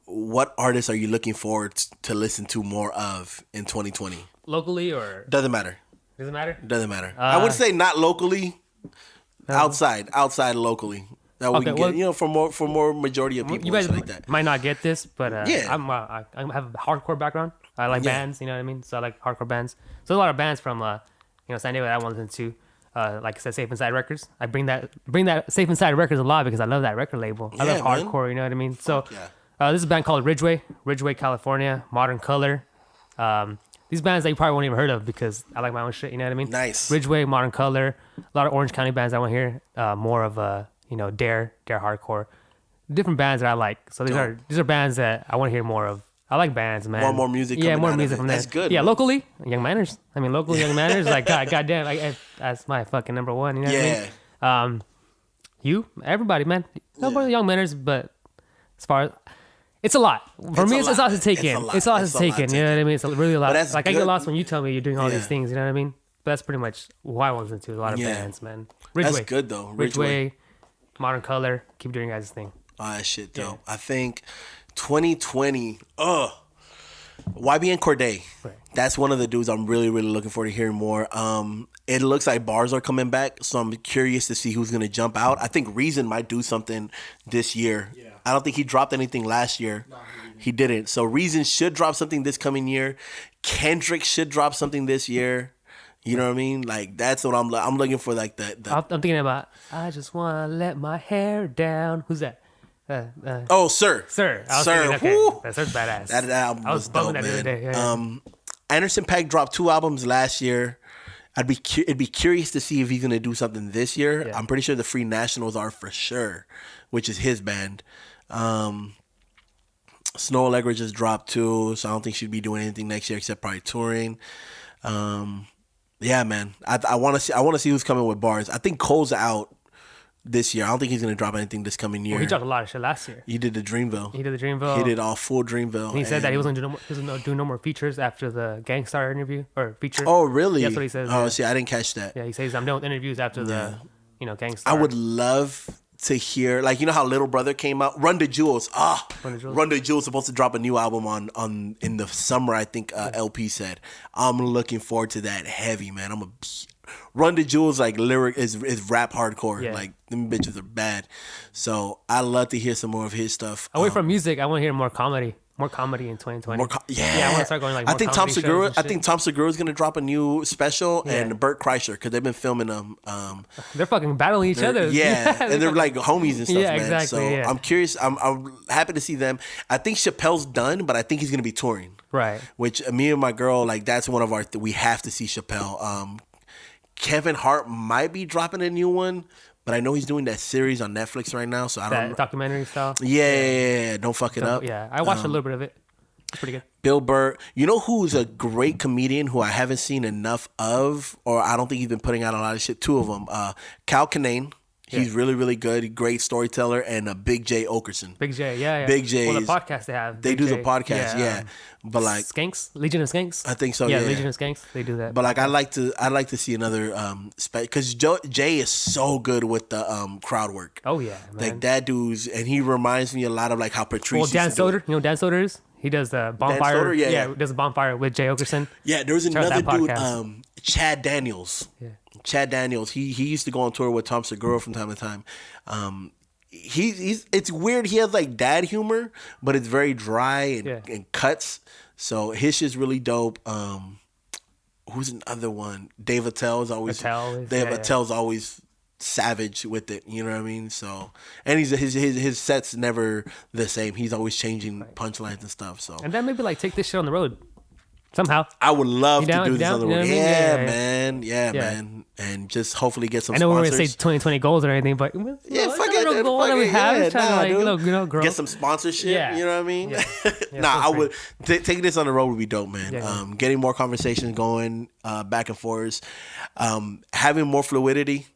What artists are you looking forward to listen to more of in 2020? Locally or Doesn't matter. doesn't matter? Doesn't matter. I would say not locally. Outside locally. That we can get, for more majority of people. You guys like that. might not get this, but Yeah. I have a hardcore background. I like bands, you know what I mean? So I like hardcore bands. So there's a lot of bands from San Diego that I want to listen to. Like I said, Safe Inside Records. I bring that Safe Inside Records a lot because I love that record label. I love hardcore, you know what I mean? So this is a band called Ridgeway, California, Modern Color. These bands that you probably won't even heard of because I like my own shit, you know what I mean? Nice. Ridgeway, Modern Color, a lot of Orange County bands I want to hear. More of Dare hardcore, different bands that I like. So these are bands that I want to hear more of. I like bands, man. Want more music? Yeah, coming more out music of it. from there. That's good. Yeah, man. locally, Youngmanners. I mean, local Youngmanners. Like goddamn, that's my fucking number one. You know what I mean? Everybody, man. Nobody Youngmanners, but as far as it's a lot. For me, it's a lot to take in. It's a lot to take in. You know what I mean? It's really a lot. Like I get lost when you tell me you're doing all these things. You know what I mean? But that's pretty much who I was into. A lot of bands, man. Ridgeway. That's good though. Ridgeway, Modern Color. Keep doing your guys' thing. Oh, that shit dope. I think 2020. YBN Corday. Right. That's one of the dudes I'm really, really looking forward to hearing more. It looks like bars are coming back, so I'm curious to see who's gonna jump out. I think Reason might do something this year. Yeah. I don't think he dropped anything last year. No, he didn't. So Reason should drop something this coming year. Kendrick should drop something this year. You know what I mean? Like that's what I'm looking for. Like the I'm thinking about. I just wanna let my hair down. Who's that? Sir. Sir. Sir. Okay. That Sir's badass. That album was dope, that the other day. Yeah. Anderson .Paak dropped 2 albums last year. It'd be curious to see if he's gonna do something this year. Yeah. I'm pretty sure the Free Nationals are for sure, which is his band. Snow Allegra just dropped 2, so I don't think she'd be doing anything next year except probably touring. Yeah, man. I want to see who's coming with bars. I think Cole's out this year. I don't think he's gonna drop anything this coming year. Well, he dropped a lot of shit last year. He did the Dreamville. He did all full Dreamville. And he said that he wasn't do no more features after the Gangstar interview or feature. Oh, really? That's what he says. Oh, see, I didn't catch that. Yeah, he says I'm done with interviews after the Gangstar. I would love to hear, like, you know how Little Brother came out? Run the Jewels. Run the Jewels supposed to drop a new album on in the summer, I think LP said. I'm looking forward to that heavy, man. Run the Jewels, like, lyric is rap hardcore. Yeah. Like, them bitches are bad. So I love to hear some more of his stuff. Away from music, I want to hear more comedy. More comedy in 2020. Yeah, I want to start going like more I think Tom Segura is gonna drop a new special, and Bert Kreischer, because they've been filming them. They're fucking battling each other. Yeah, and they're like homies and stuff, man. Exactly, so I'm curious. I'm happy to see them. I think Chappelle's done, but I think he's gonna be touring. Right. Which me and my girl, like, that's one of our. We have to see Chappelle. Kevin Hart might be dropping a new one. But I know he's doing that series on Netflix right now, so I don't know. Documentary style? Yeah. Don't fuck it up. Yeah, I watched a little bit of it. It's pretty good. Bill Burr. You know who's a great comedian who I haven't seen enough of, or I don't think he's been putting out a lot of shit? 2 of them. Cal Kinane. He's really, really good. Great storyteller. And Big J Okerson. Big J, yeah. Big J. Well, the podcast they have. They do the podcast, yeah. But like Skanks, Legion of Skanks. I think so. Yeah, Legion of Skanks. They do that. But like, I like to see another because Jay is so good with the crowd work. Oh yeah, man. Like that dude's, and he reminds me a lot of like how Patrice. Well, Dan Soder. You know Dan Soder is. He does the bonfire. Dan Soder, yeah. Does a bonfire with Jay Okerson. Yeah, there's another dude, Chad Daniels. Yeah. Chad Daniels. He used to go on tour with Tom Segura from time to time. He's it's weird. He has like dad humor, but it's very dry and cuts. So his shit's really dope. Who's another one? Dave Attell is always Attell's always savage with it. You know what I mean? So, and his set's never the same. He's always changing punchlines and stuff. So, and then maybe like take this shit on the road somehow. I would love to do this down? on the road. Man. Yeah, man. And just hopefully get some. I know sponsors. we're gonna say 2020 goals or anything, but fuck it. the one that we have is trying to like, grow. Get some sponsorship. Yeah. You know what I mean? Yeah. Nah, I would taking this on the road would be dope, man. Yeah. Getting more conversations going, back and forth, having more fluidity.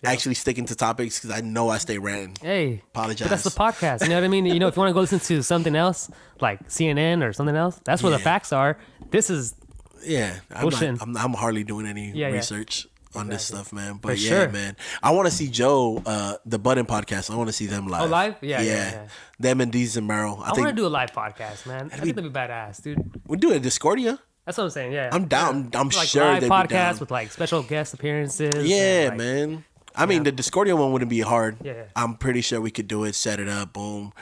Yeah. Actually sticking to topics because I know I stay ranting. Hey, apologize. But that's the podcast. You know what I mean? You know, if you want to go listen to something else, like CNN or something else, that's where the facts are. This is I'm hardly doing any research on this stuff, man. But man, I want to see Joe, the Button podcast. I want to see them live. Oh, live? Yeah. Them and Deez and Merrill. I want to do a live podcast, man. I think that'd be badass, dude. We're doing Discordia. That's what I'm saying. Yeah, I'm down. I'm like sure live they'd podcast be down. with like special guest appearances. Yeah, and, like, man. I mean, the Discordia one wouldn't be hard. Yeah. I'm pretty sure we could do it, set it up, boom,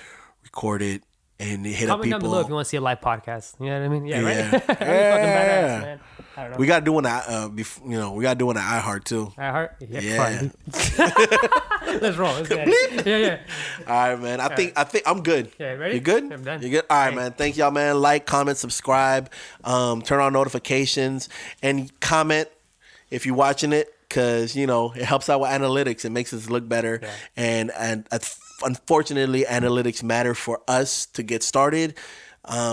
record it, and hit Comment up people. down below if you want to see a live podcast. You know what I mean? Yeah, right? Yeah. That'd be fucking badass, man. I don't know. We got to do one at, we got to do one at iHeart too. iHeart? Yeah. Let's roll. Let's get it. Yeah. All right, man. I think I'm good. Yeah, ready? You good? I'm done. You good? All right, man. Thank y'all, man. Like, comment, subscribe, turn on notifications, and comment if you're watching it. Because, it helps out with analytics. It makes us look better. Yeah. And unfortunately, analytics matter for us to get started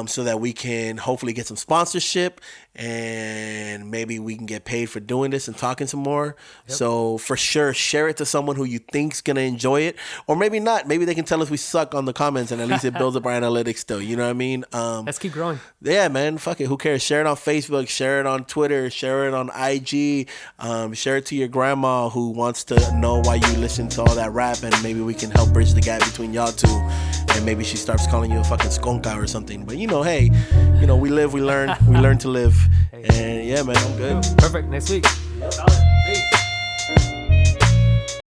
so that we can hopefully get some sponsorship and maybe we can get paid for doing this and talking some more. Yep. So for sure, share it to someone who you think's going to enjoy it. Or maybe not. Maybe they can tell us we suck on the comments and at least it builds up our analytics still. You know what I mean? Let's keep growing. Yeah, man. Fuck it. Who cares? Share it on Facebook. Share it on Twitter. Share it on IG. Share it to your grandma who wants to know why you listen to all that rap and maybe we can help bridge the gap between y'all two. And maybe she starts calling you a fucking skonka or something. But, hey, we live, we learn. We learn to live. And, yeah, man, I'm good. Perfect. Next week. Peace.